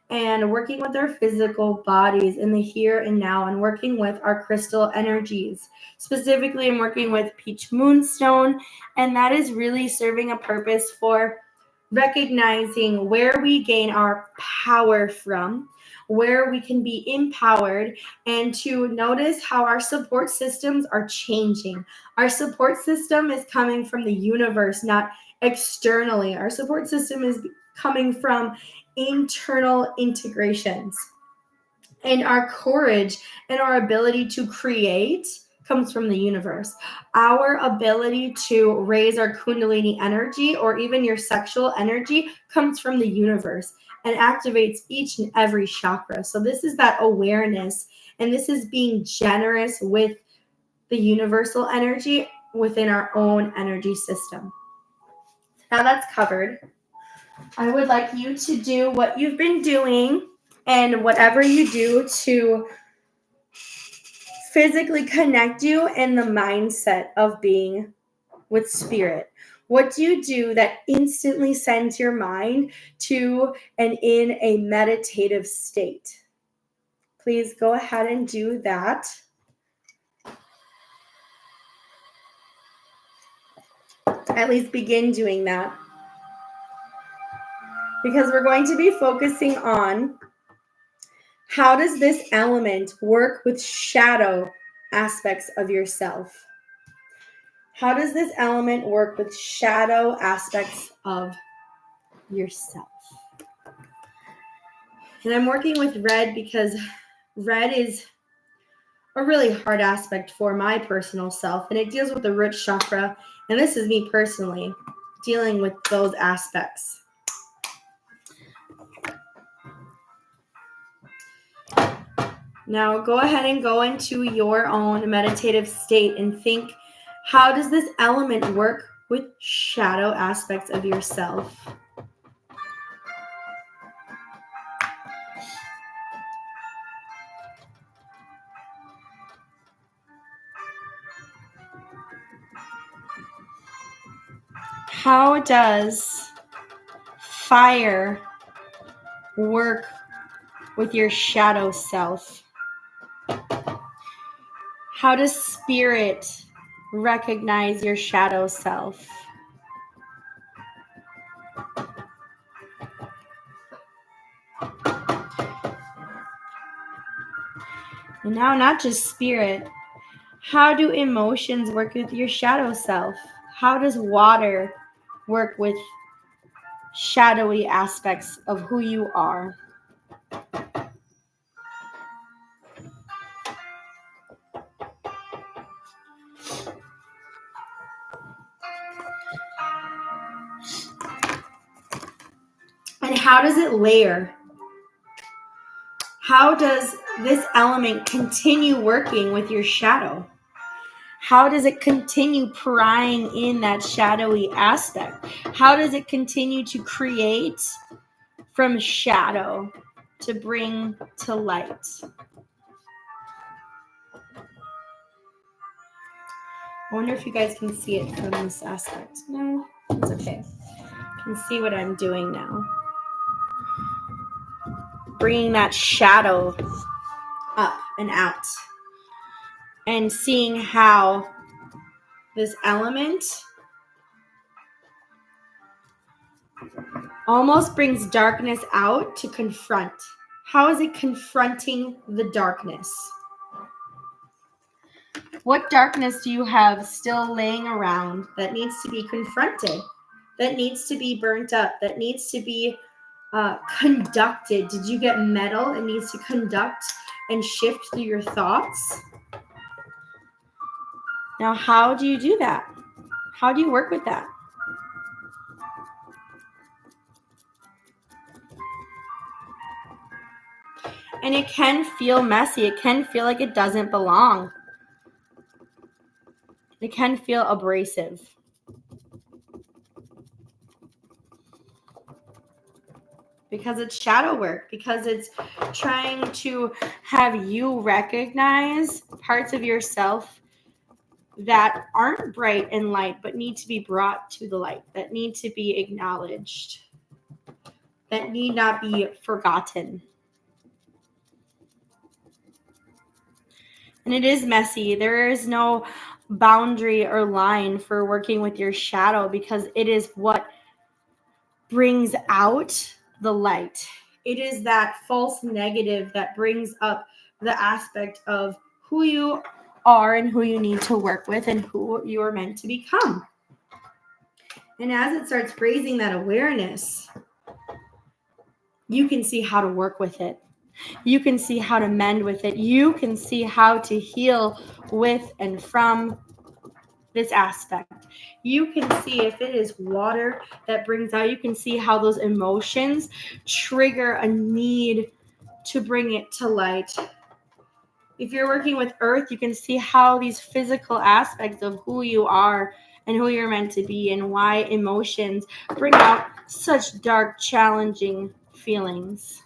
and working with our physical bodies in the here and now and working with our crystal energies. Specifically, I'm working with peach moonstone, and that is really serving a purpose for recognizing where we gain our power from, where we can be empowered, and to notice how our support systems are changing. Our support system is coming from the universe, not externally. Our support system is coming from internal integrations. And our courage and our ability to create comes from the universe. Our ability to raise our kundalini energy or even your sexual energy comes from the universe and activates each and every chakra. So this is that awareness, and this is being generous with the universal energy within our own energy system. Now that's covered. I would like you to do what you've been doing and whatever you do to physically connect you in the mindset of being with spirit. What do you do that instantly sends your mind to and in a meditative state? Please go ahead and do that. At least begin doing that. Because we're going to be focusing on how does this element work with shadow aspects of yourself? How does this element work with shadow aspects of yourself? And I'm working with red because red is a really hard aspect for my personal self, and it deals with the root chakra, and this is me personally dealing with those aspects. Now go ahead and go into your own meditative state and think, how does this element work with shadow aspects of yourself? How does fire work with your shadow self? How does spirit recognize your shadow self? And now, not just spirit, how do emotions work with your shadow self? How does water work with shadowy aspects of who you are? And how does it layer? How does this element continue working with your shadow? How does it continue prying in that shadowy aspect? How does it continue to create from shadow to bring to light? I wonder if you guys can see it from this aspect. No, it's okay. You can see what I'm doing now. Bringing that shadow up and out. And seeing how this element almost brings darkness out to confront. How is it confronting the darkness? What darkness do you have still laying around that needs to be confronted, that needs to be burnt up, that needs to be conducted? Did you get metal? It needs to conduct and shift through your thoughts. Now, how do you do that? How do you work with that? And it can feel messy. It can feel like it doesn't belong. It can feel abrasive. Because it's shadow work, because it's trying to have you recognize parts of yourself that aren't bright and light, but need to be brought to the light, that need to be acknowledged, that need not be forgotten. And it is messy. There is no boundary or line for working with your shadow, because it is what brings out the light. It is that false negative that brings up the aspect of who you are and who you need to work with and who you are meant to become. And as it starts raising that awareness, you can see how to work with it. You can see how to mend with it. You can see how to heal with and from this aspect. You can see if it is water that brings out, you can see how those emotions trigger a need to bring it to light. If you're working with earth, you can see how these physical aspects of who you are and who you're meant to be and why emotions bring out such dark, challenging feelings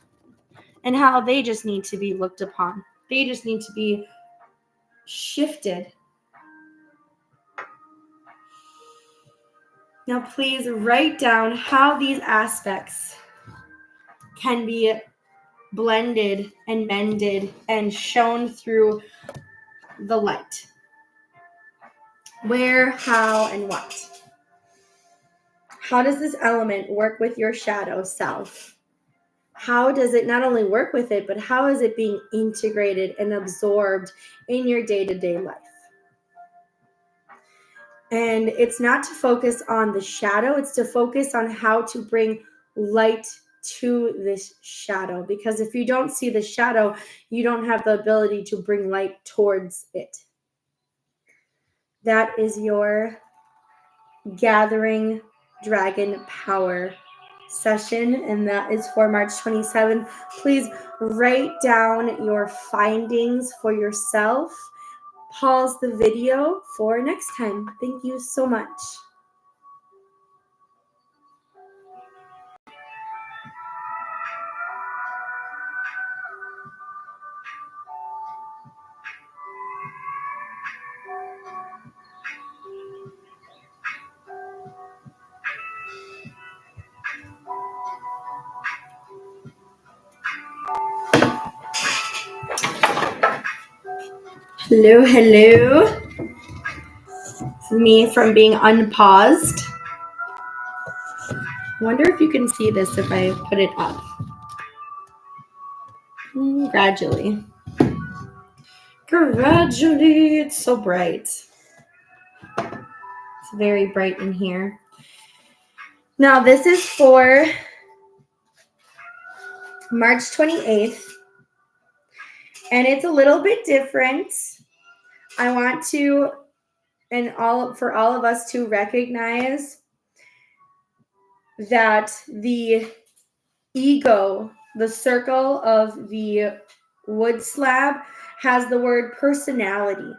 and how they just need to be looked upon. They just need to be shifted. Now, please write down how these aspects can be blended and mended and shown through the light. Where, how, and what? How does this element work with your shadow self? How does it not only work with it, but how is it being integrated and absorbed in your day-to-day life? And it's not to focus on the shadow, it's to focus on how to bring light to this shadow. Because if you don't see the shadow, you don't have the ability to bring light towards it. That is your Gathering Dragon Power session, and that is for March 27th. Please write down your findings for yourself. Pause the video for next time. Thank you so much. Hello, hello. Me from being unpaused. Wonder if you can see this if I put it up. Gradually. Gradually. It's so bright. It's very bright in here. Now, this is for March 28th. And it's a little bit different. I want to, for all of us to recognize that the ego, the circle of the wood slab, has the word personality.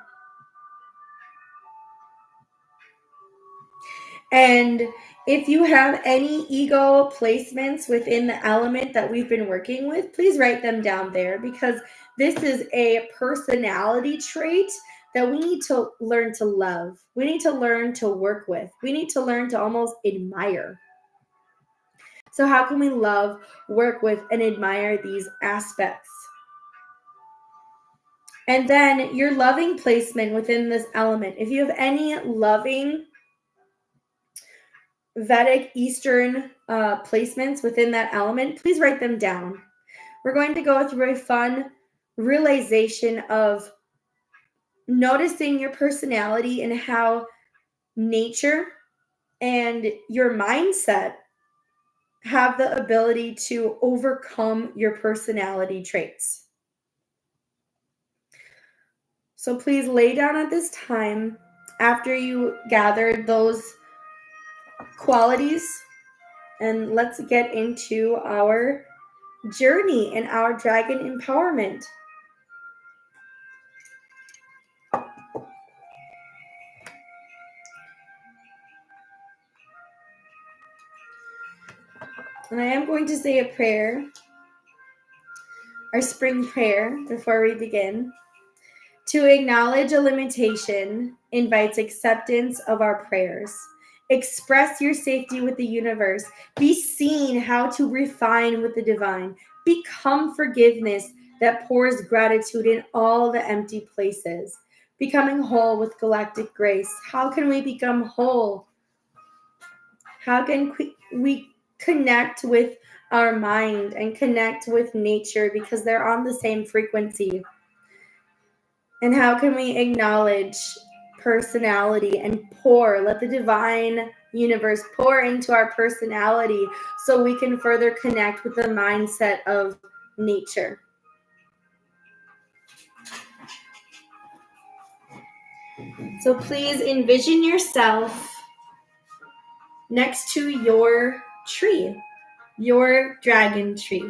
And if you have any ego placements within the element that we've been working with, please write them down there, because this is a personality trait that we need to learn to love. We need to learn to work with. We need to learn to almost admire. So how can we love, work with, and admire these aspects? And then your loving placement within this element. If you have any loving Vedic Eastern placements within that element, please write them down. We're going to go through a fun realization of noticing your personality and how nature and your mindset have the ability to overcome your personality traits. So please lay down at this time after you gathered those qualities, and let's get into our journey and our dragon empowerment. And I am going to say a prayer, our spring prayer, before we begin. To acknowledge a limitation invites acceptance of our prayers. Express your safety with the universe. Be seen how to refine with the divine. Become forgiveness that pours gratitude in all the empty places. Becoming whole with galactic grace. How can we become whole? How can we connect with our mind and connect with nature because they're on the same frequency? And how can we acknowledge personality and let the divine universe pour into our personality so we can further connect with the mindset of nature? So please envision yourself next to your tree, your dragon tree.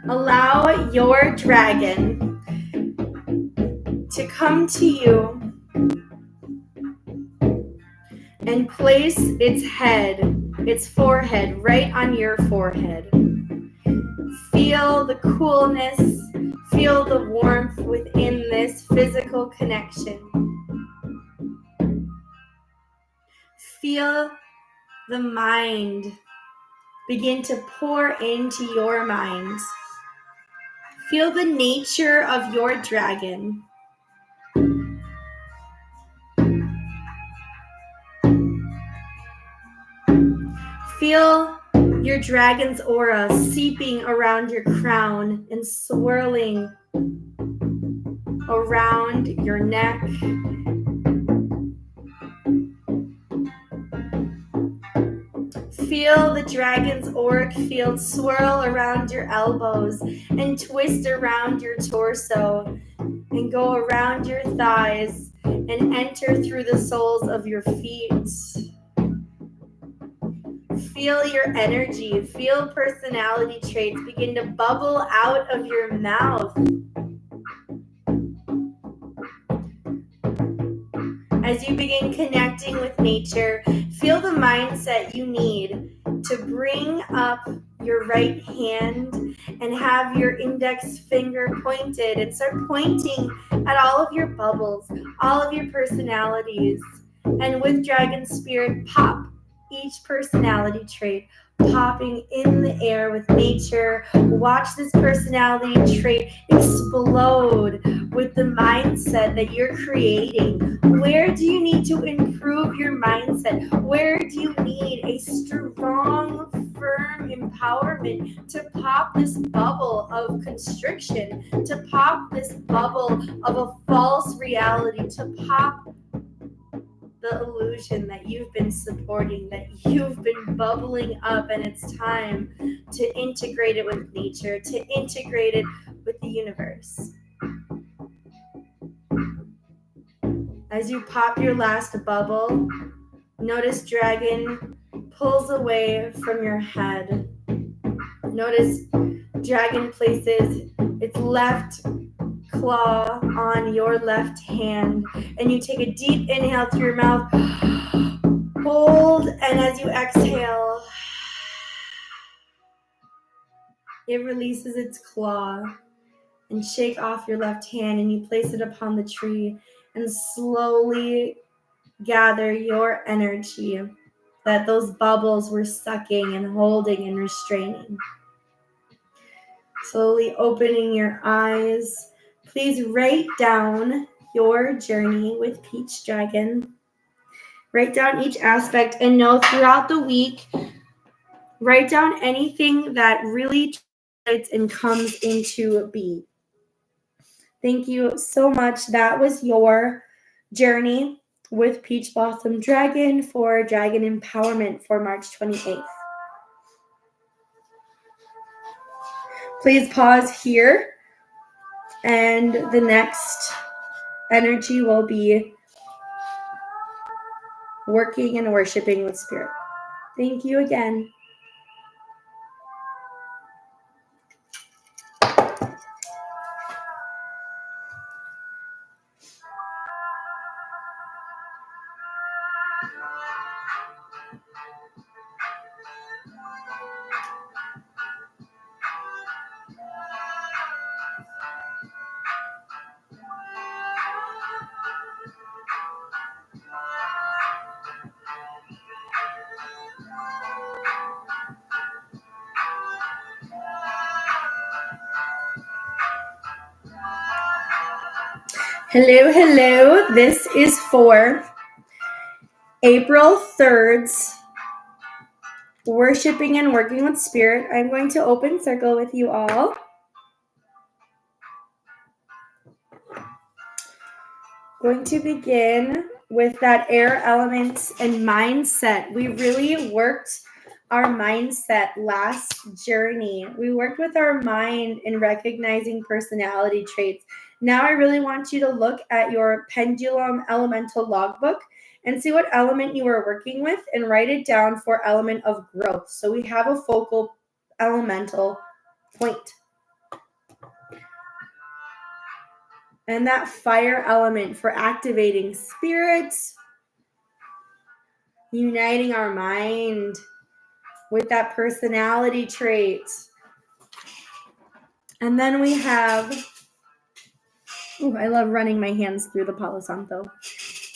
Allow your dragon to come to you and place its forehead right on your forehead. Feel the coolness, feel the warmth within this physical connection. Feel the mind begin to pour into your mind. Feel the nature of your dragon. Feel your dragon's aura seeping around your crown and swirling around your neck. Feel the dragon's auric field swirl around your elbows and twist around your torso and go around your thighs and enter through the soles of your feet. Feel your energy, feel personality traits begin to bubble out of your mouth. As you begin connecting with nature, feel the mindset you need to bring up your right hand and have your index finger pointed and start pointing at all of your bubbles, all of your personalities. And with Dragon Spirit, pop each personality trait popping in the air with nature. Watch this personality trait explode with the mindset that you're creating. Where do you need to improve your mindset? Where do you need a strong, firm empowerment to pop this bubble of constriction, to pop this bubble of a false reality, to pop the illusion that you've been supporting, that you've been bubbling up, and it's time to integrate it with nature, to integrate it with the universe. As you pop your last bubble, notice Dragon pulls away from your head. Notice Dragon places its left claw on your left hand, and you take a deep inhale through your mouth, hold, and as you exhale, it releases its claw. And shake off your left hand, and you place it upon the tree and slowly gather your energy that those bubbles were sucking and holding and restraining. Slowly opening your eyes. Please write down your journey with Peach Dragon. Write down each aspect and know throughout the week, write down anything that really translates and comes into being. Thank you so much. That was your journey with Peach Blossom Dragon for Dragon Empowerment for March 28th. Please pause here, and the next energy will be working and worshiping with Spirit. Thank you again. Hello, hello. This is for April 3rd's Worshiping and Working with Spirit. I'm going to open circle with you all. Going to begin with that air elements and mindset. We really worked our mindset last journey. We worked with our mind in recognizing personality traits. Now I really want you to look at your pendulum elemental logbook and see what element you are working with and write it down for element of growth. So we have a focal elemental point. And that fire element for activating spirit, uniting our mind with that personality trait. And then we have, I love running my hands through the Palo Santo.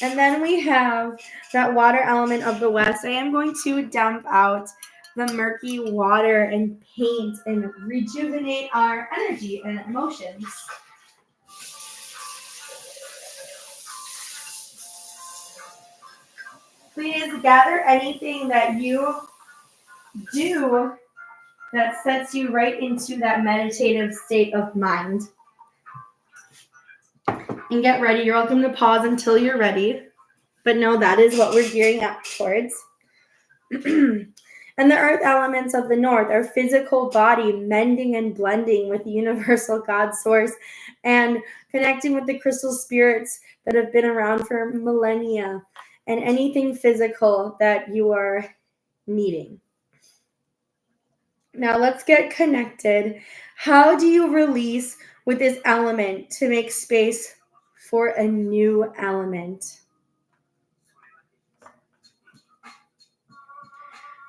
And then we have that water element of the West. I am going to dump out the murky water and paint and rejuvenate our energy and emotions. Please gather anything that you do that sets you right into that meditative state of mind. And get ready. You're welcome to pause until you're ready. But no, that is what we're gearing up towards. And the earth elements of the north, our physical body, mending and blending with the universal God source and connecting with the crystal spirits that have been around for millennia and anything physical that you are needing. Now let's get connected. How do you release with this element to make space for a new element?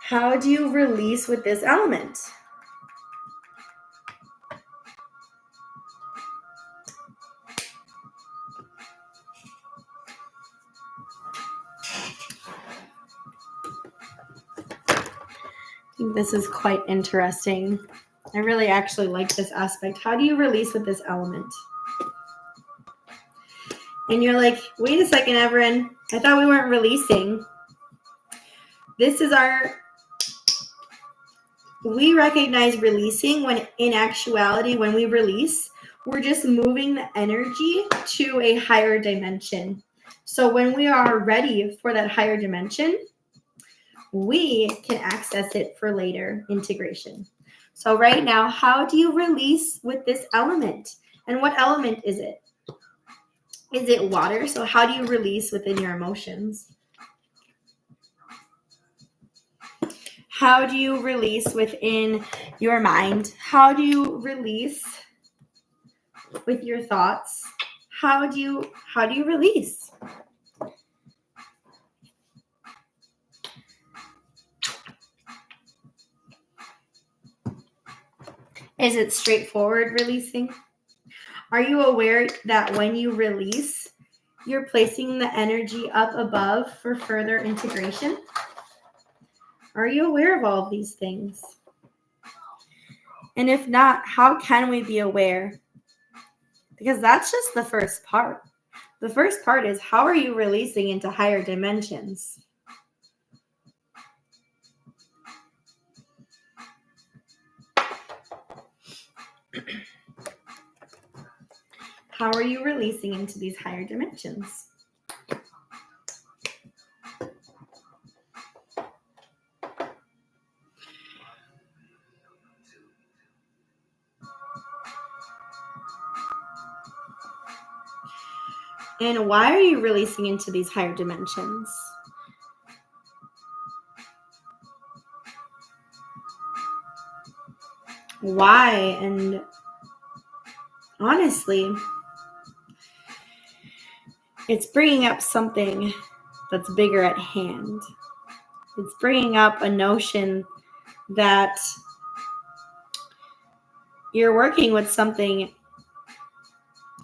How do you release with this element? I think this is quite interesting. I really actually like this aspect. How do you release with this element? And you're like, wait a second, Everin. I thought we weren't releasing. This is we recognize releasing when in actuality, when we release, we're just moving the energy to a higher dimension. So when we are ready for that higher dimension, we can access it for later integration. So right now, how do you release with this element? And what element is it? Is it water? So how do you release within your emotions? How do you release within your mind? How do you release with your thoughts? How do you release? Is it straightforward releasing? Are you aware that when you release, you're placing the energy up above for further integration? Are you aware of all of these things? And if not, how can we be aware? Because that's just the first part. The first part is, how are you releasing into higher dimensions? How are you releasing into these higher dimensions? And why are you releasing into these higher dimensions? Why? And honestly, it's bringing up something that's bigger at hand. It's bringing up a notion that you're working with something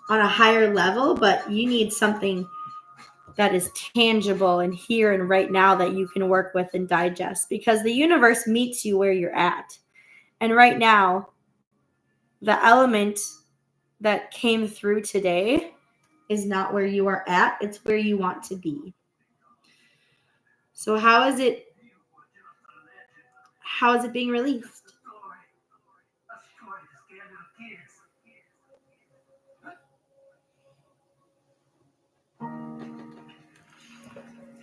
on a higher level, but you need something that is tangible and here and right now that you can work with and digest, because the universe meets you where you're at. And right now, the element that came through today is not where you are at, it's where you want to be. So how is it being released?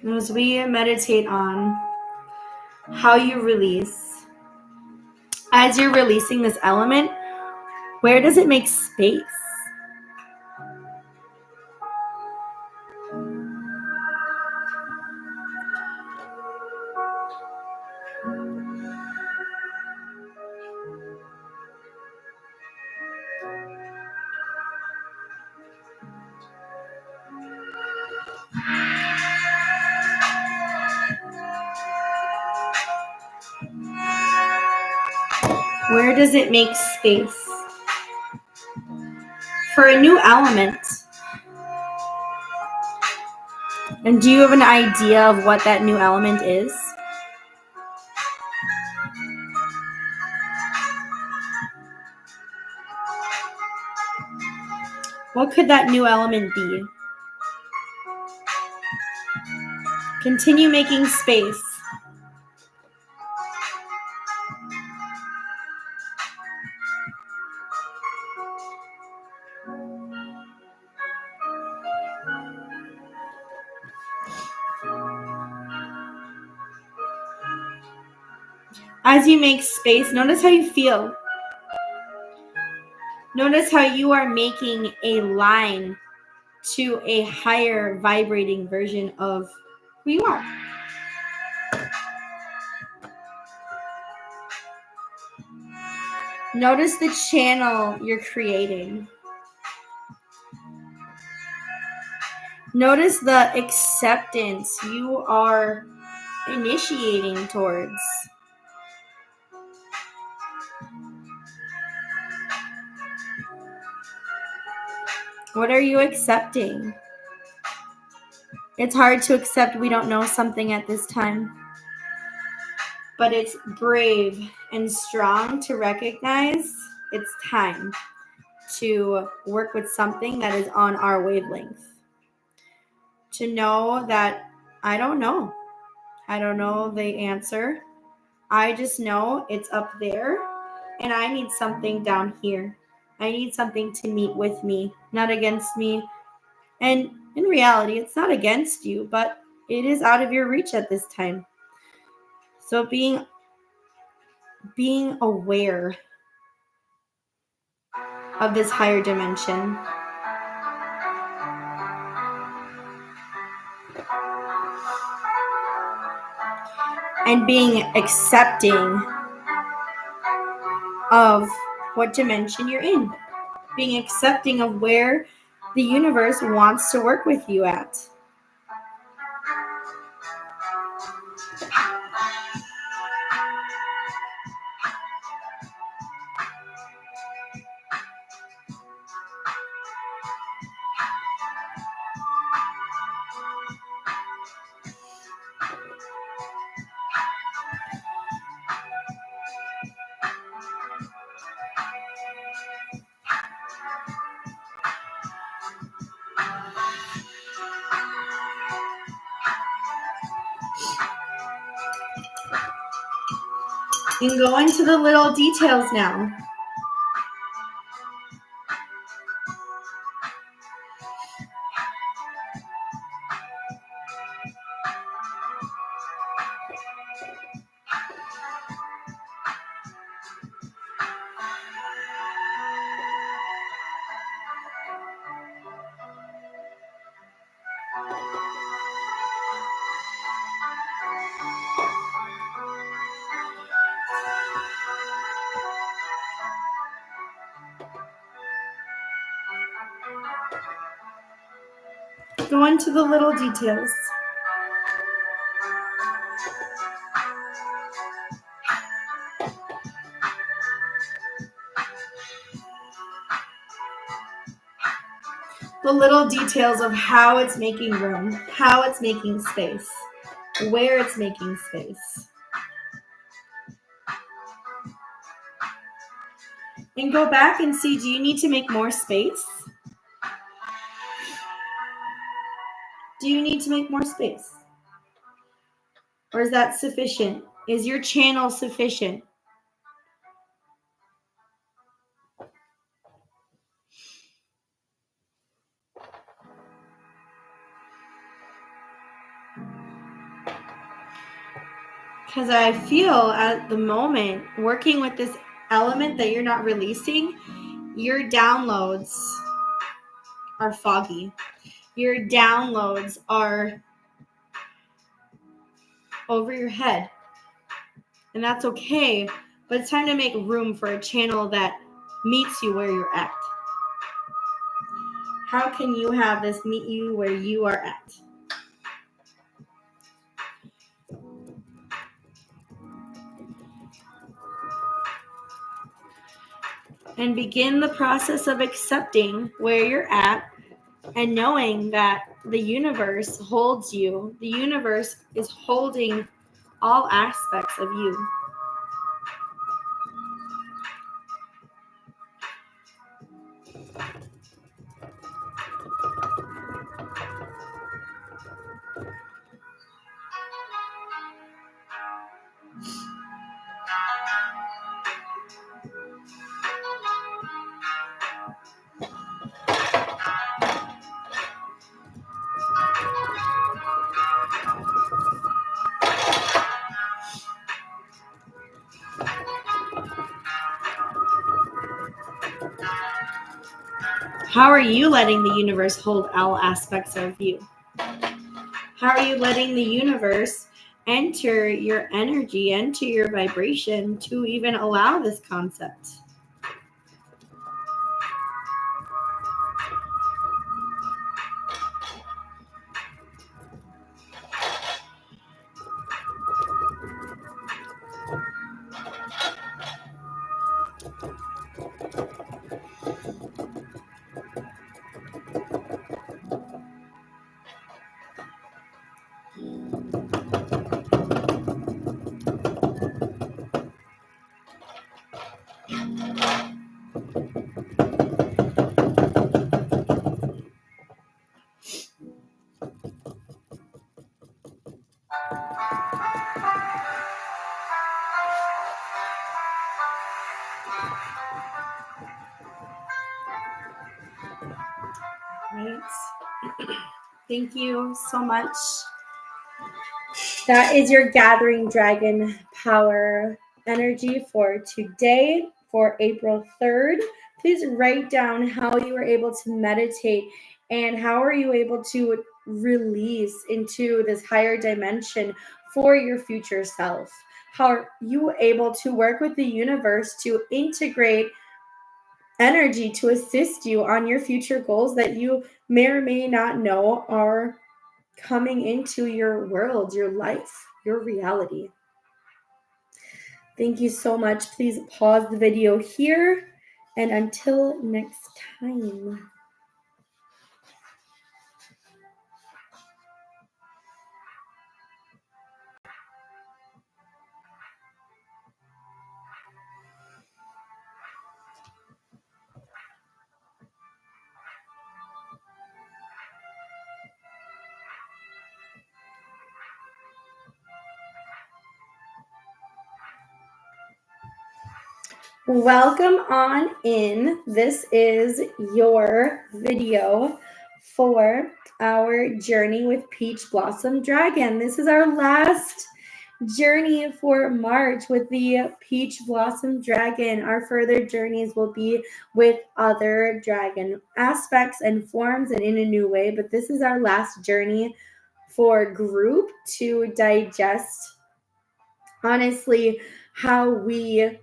As we meditate on how you release, as you're releasing this element, where does it make space? Where does it make space for a new element? And do you have an idea of what that new element is? What could that new element be? Continue making space. As you make space, notice how you feel. Notice how you are making a line to a higher vibrating version of who you are. Notice the channel you're creating. Notice the acceptance you are initiating towards. What are you accepting? It's hard to accept we don't know something at this time. But it's brave and strong to recognize it's time to work with something that is on our wavelength. To know that I don't know. I don't know the answer. I just know it's up there and I need something down here. I need something to meet with me, not against me. And in reality, it's not against you, but it is out of your reach at this time. So being aware of this higher dimension. And being accepting of what dimension you're in. Being accepting of where the universe wants to work with you at. And go into the little details now. Go into the little details. The little details of how it's making room, how it's making space, where it's making space. And go back and see, do you need to make more space? Do you need to make more space? Or is that sufficient? Is your channel sufficient? Because I feel at the moment, working with this element that you're not releasing, your downloads are foggy. Your downloads are over your head. And that's okay, but it's time to make room for a channel that meets you where you're at. How can you have this meet you where you are at? And begin the process of accepting where you're at and knowing that the universe holds you. The universe is holding all aspects of you. How are you letting the universe hold all aspects of you? How are you letting the universe enter your energy, enter your vibration to even allow this concept? Right. Thank you so much. That is your gathering dragon power energy for today, for April 3rd. Please write down how you were able to meditate and how are you able to release into this higher dimension for your future self. How are you able to work with the universe to integrate energy to assist you on your future goals that you may or may not know are coming into your world, your life, your reality. Thank you so much. Please pause the video here, and until next time. Welcome on in. This is your video for our journey with Peach Blossom Dragon. This is our last journey for March with the Peach Blossom Dragon. Our further journeys will be with other dragon aspects and forms and in a new way, but this is our last journey for group to digest, honestly, how we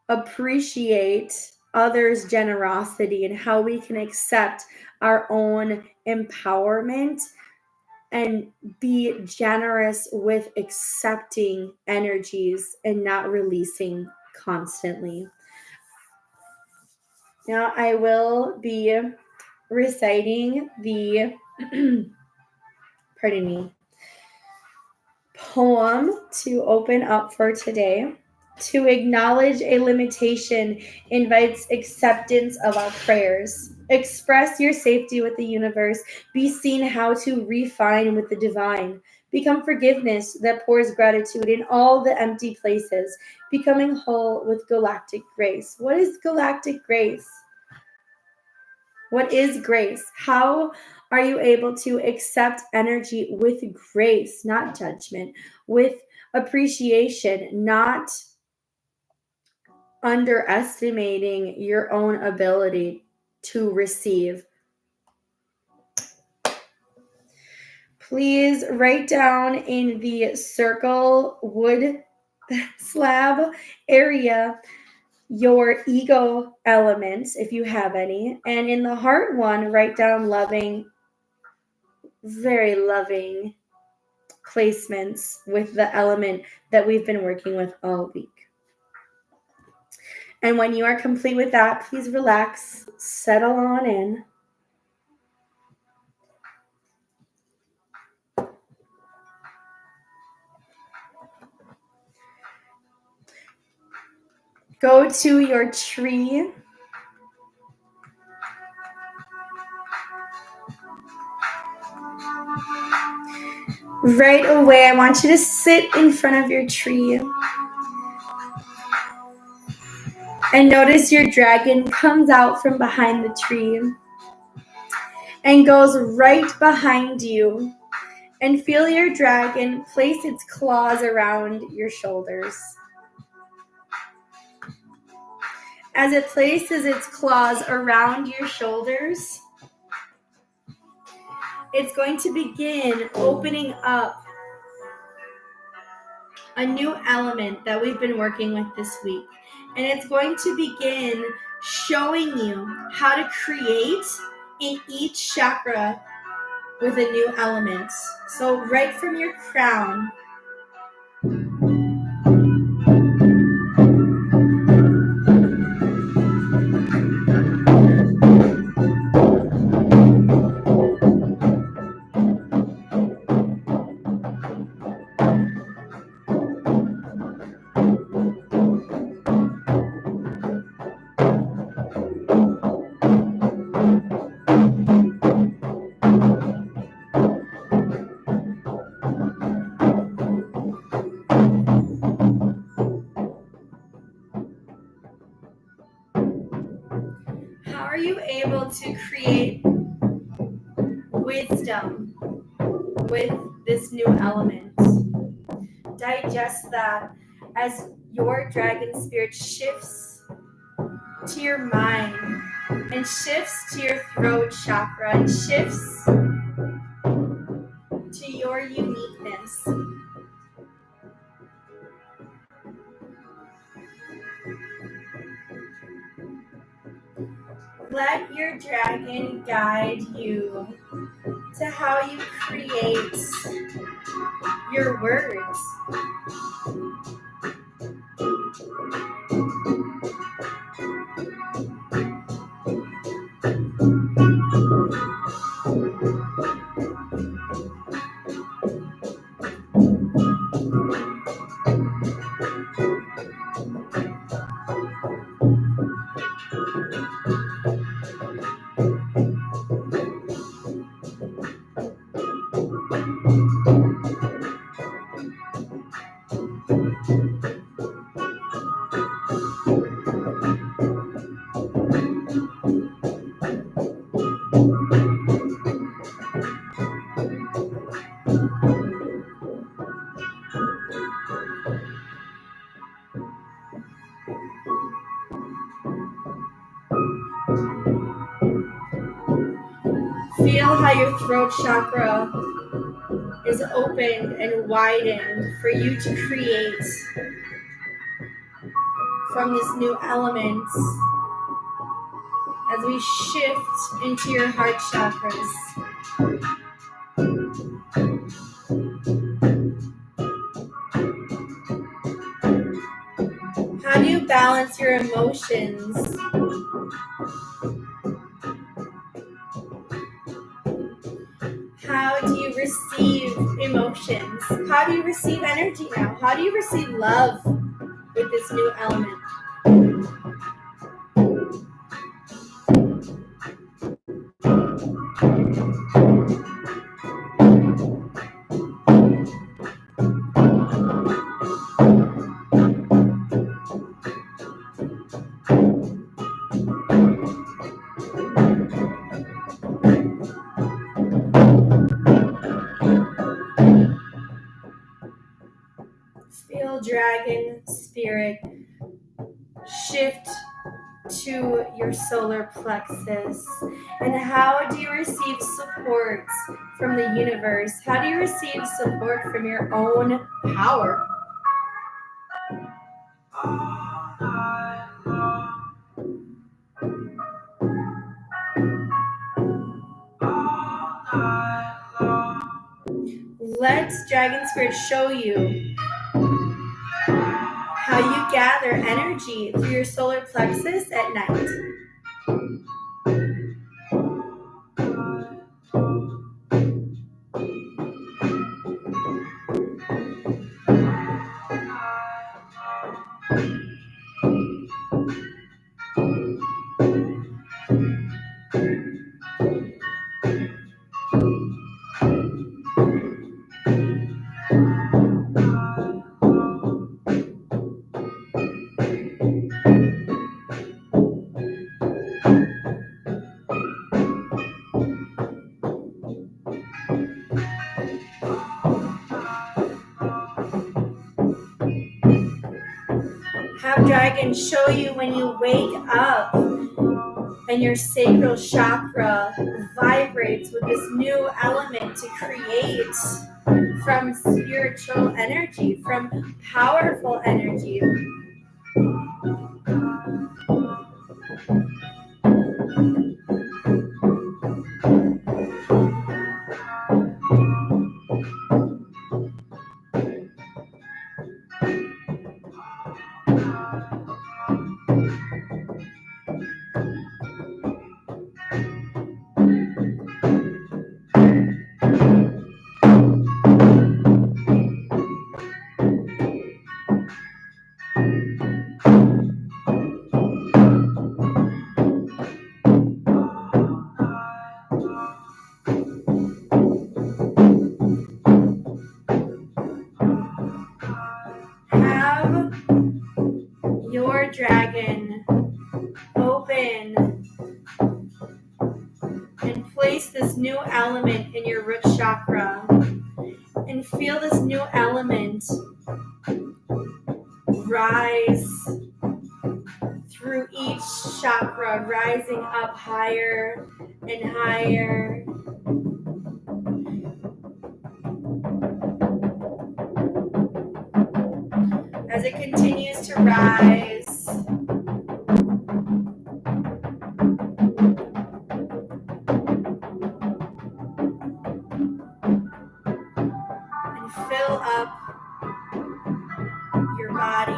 appreciate others' generosity and how we can accept our own empowerment and be generous with accepting energies and not releasing constantly. Now, I will be reciting the, pardon me, poem to open up for today. To acknowledge a limitation invites acceptance of our prayers. Express your safety with the universe. Be seen how to refine with the divine. Become forgiveness that pours gratitude in all the empty places. Becoming whole with galactic grace. What is galactic grace? What is grace? How are you able to accept energy with grace, not judgment, with appreciation, not underestimating your own ability to receive? Please write down in the circle wood slab area your ego elements, if you have any. And in the heart one, write down loving, very loving placements with the element that we've been working with all week. And when you are complete with that, please relax, settle on in. Go to your tree. Right away, I want you to sit in front of your tree and notice your dragon comes out from behind the tree and goes right behind you. And feel your dragon place its claws around your shoulders. As it places its claws around your shoulders, it's going to begin opening up a new element that we've been working with this week. And it's going to begin showing you how to create in each chakra with a new element. So right from your crown, how are you able to create wisdom with this new element? Digest that as your dragon spirit shifts to your mind and shifts to your throat chakra and shifts to your uniqueness. Let your dragon guide you to how you create your words. Feel how your throat chakra is opened and widened for you to create from this new element as we shift into your heart chakras. How do you balance your emotions? How do you receive emotions? How do you receive energy now? How do you receive love with this new element? Feel dragon spirit shift to your solar plexus. And how do you receive support from the universe? How do you receive support from your own power? Let Dragon Spirit show you how you gather energy through your solar plexus at night. Have Dragon show you when you wake up and your sacral chakra vibrates with this new element to create from spiritual energy, from powerful energy. Have your dragon open and place this new element in your root chakra and feel this new element rise through each chakra, rising up higher and higher. As it continues to rise, and fill up your body.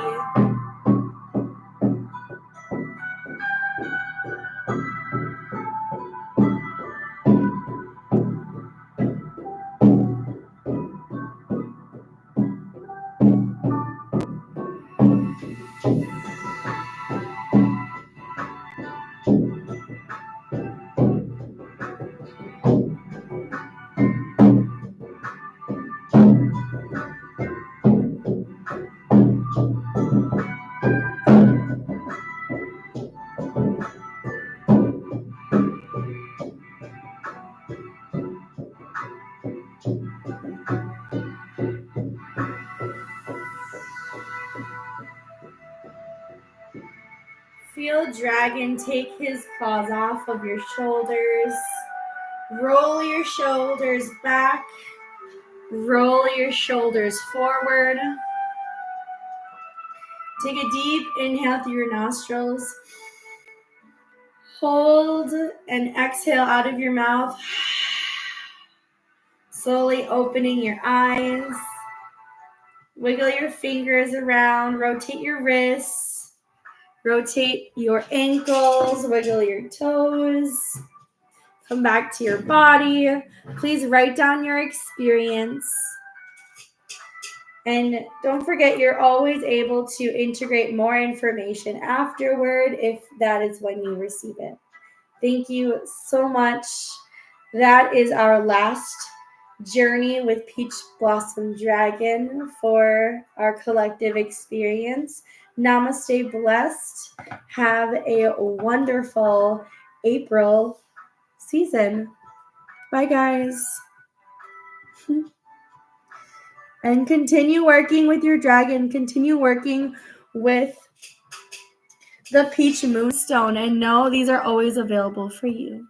Feel Dragon take his paws off of your shoulders Roll your shoulders back. Roll your shoulders forward. Take a deep inhale through your nostrils. Hold and exhale out of your mouth. Slowly opening your eyes. Wiggle your fingers around. Rotate your wrists. Rotate your ankles. Wiggle your toes. Come back to your body. Please write down your experience. And don't forget, you're always able to integrate more information afterward if that is when you receive it. Thank you so much. That is our last journey with Peach Blossom Dragon for our collective experience. Namaste Blessed. Have a wonderful April season. Bye, guys. And continue working with your dragon. Continue working with the Peach Moonstone. And know these are always available for you.